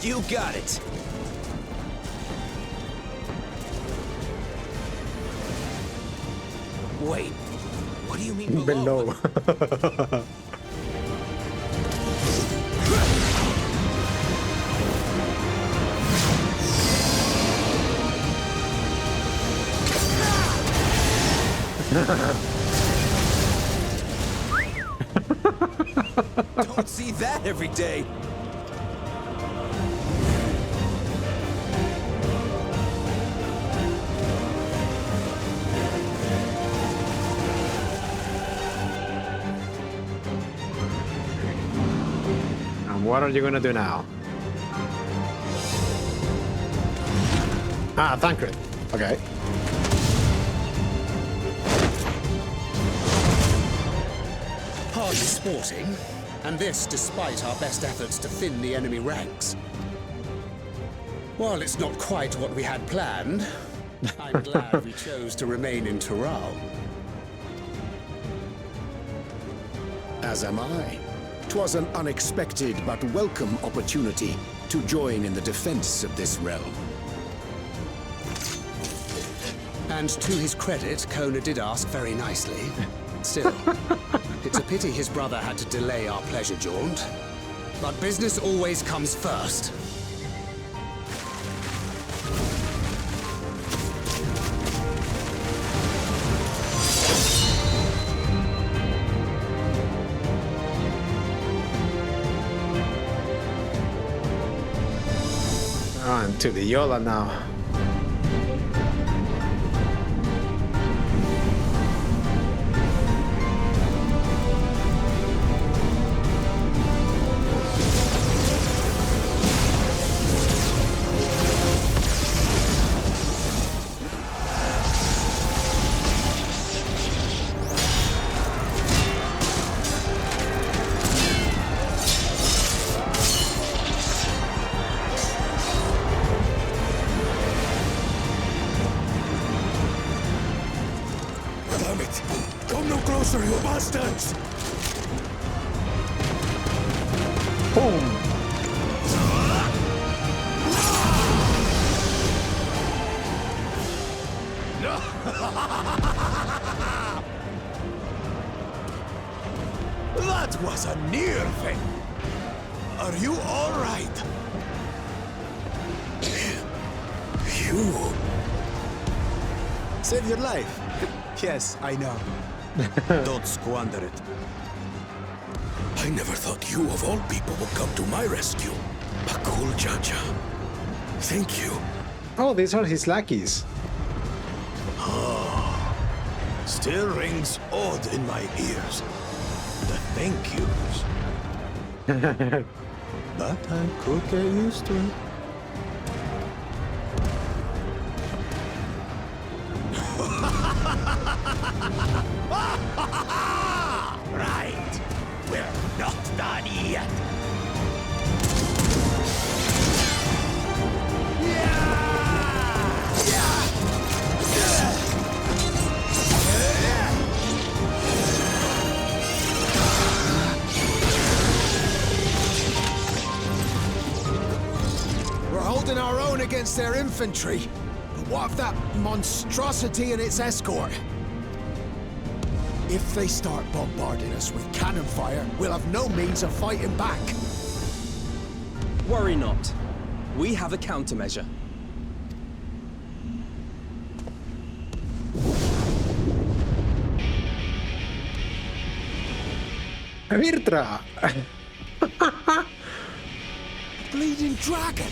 You got it. Wait, what do you mean below? Don't see that every day. What are you gonna do now? Ah, Thancred. Okay. Hardly sporting, and this despite our best efforts to thin the enemy ranks. While it's not quite what we had planned, I'm glad we chose to remain in Tural. As am I. 'Twas an unexpected but welcome opportunity to join in the defense of this realm. And to his credit, Kona did ask very nicely. Still, it's a pity his brother had to delay our pleasure jaunt. But business always comes first. On to the Yola now. You bastards! Boom! That was a near thing. Are you all right? You saved your life. Yes, I know. Don't squander it. I never thought you, of all people, would come to my rescue. Gulool Ja. Thank you. Oh, these are his lackeys. Still rings odd in my ears. The thank yous. But I could get used to it. Right. We're not done yet. it's their infantry. But what of that monstrosity and its escort? If they start bombarding us with cannon fire, we'll have no means of fighting back. Worry not. We have a countermeasure. Virtra! Bleeding dragon!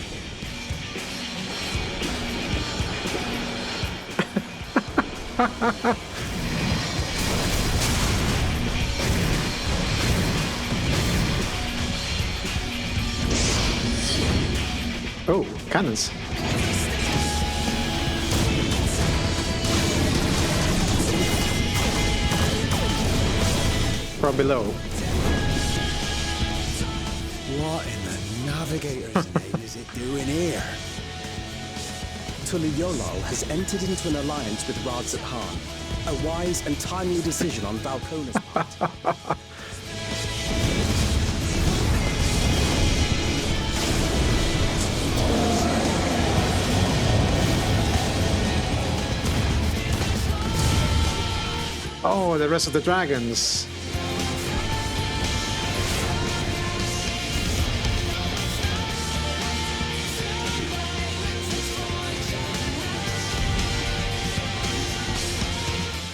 Oh, cannons. From below. What in the Navigator's name is it doing here? Tural Ja has entered into an alliance with Rads at Han. A wise and timely decision on Valkona's part. Oh, the rest of the dragons.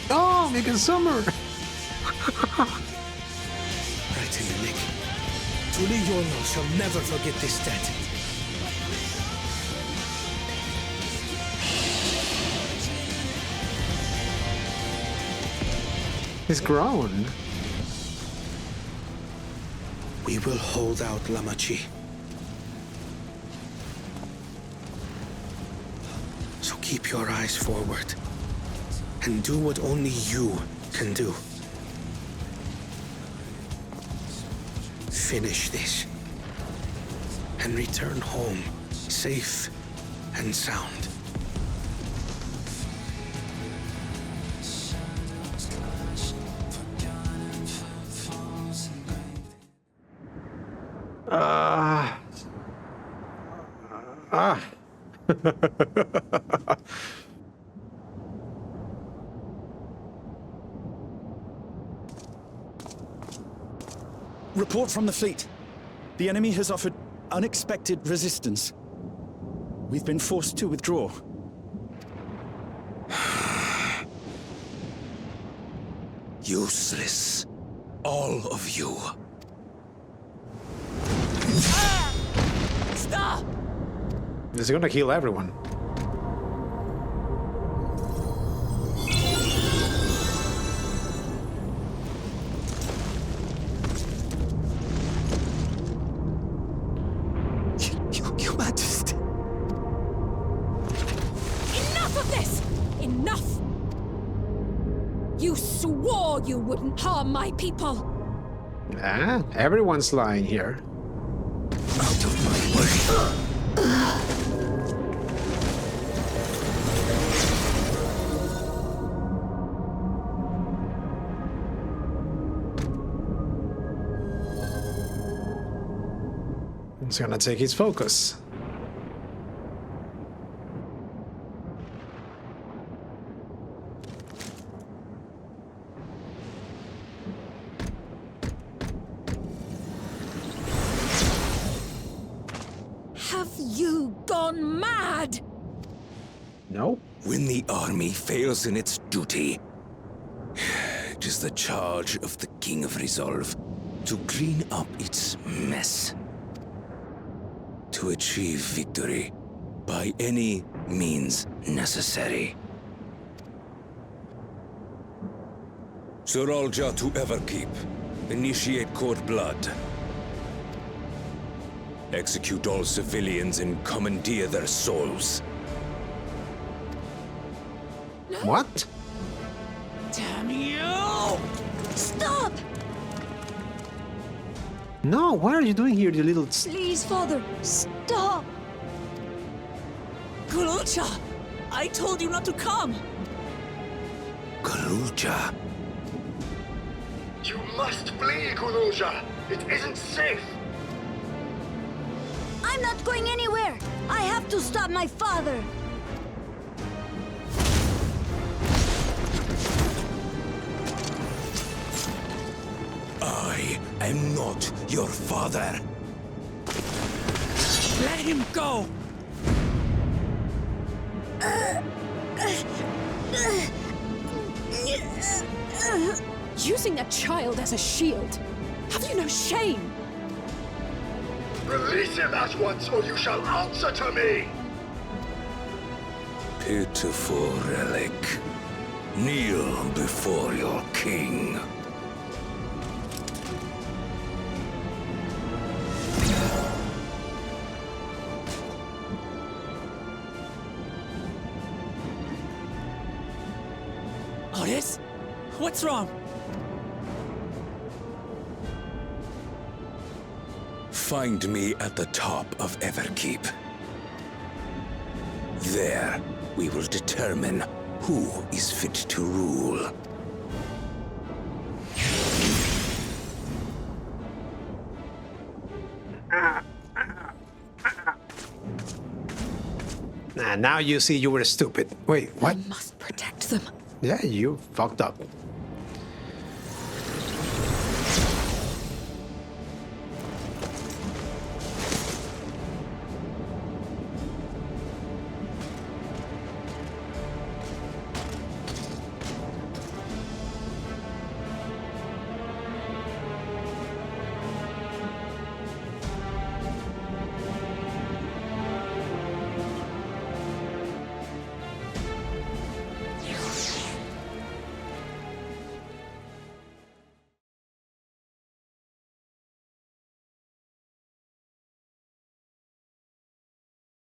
Oh, making summer. Right in the nick. Tural Ja shall never forget this debt. He's grown. We will hold out, Lamachi. So keep your eyes forward. And do what only you can do. Finish this. And return home, safe and sound. Report from the fleet. The enemy has offered unexpected resistance. We've been forced to withdraw. Useless. All of you. Stop! He's gonna kill everyone. Your Majesty. Enough of this! Enough! You swore you wouldn't harm my people! Ah, everyone's lying here. Out of my way. It's gonna take his focus. Have you gone mad? No. When the army fails in its duty, it is the charge of the King of Resolve to clean up its mess. To achieve victory by any means necessary. Zoraal Ja to Everkeep. Initiate court blood. Execute all civilians and commandeer their souls. What? Damn you! Stop! No, what are you doing here, you little... Please, Father, stop! Gulool Ja, I told you not to come! Gulool Ja. You must flee, Gulool Ja. It isn't safe. I'm I'm not going anywhere! I have to stop my father! I am not your father. Let him go! Using a child as a shield. Have you no shame? Release him at once, or you shall answer to me! Pitiful relic. Kneel before your king. Otis? What's wrong? Find me at the top of Everkeep. There, we will determine who is fit to rule. Nah, now you see you were stupid. Wait, what? I must protect them. Yeah, you fucked up.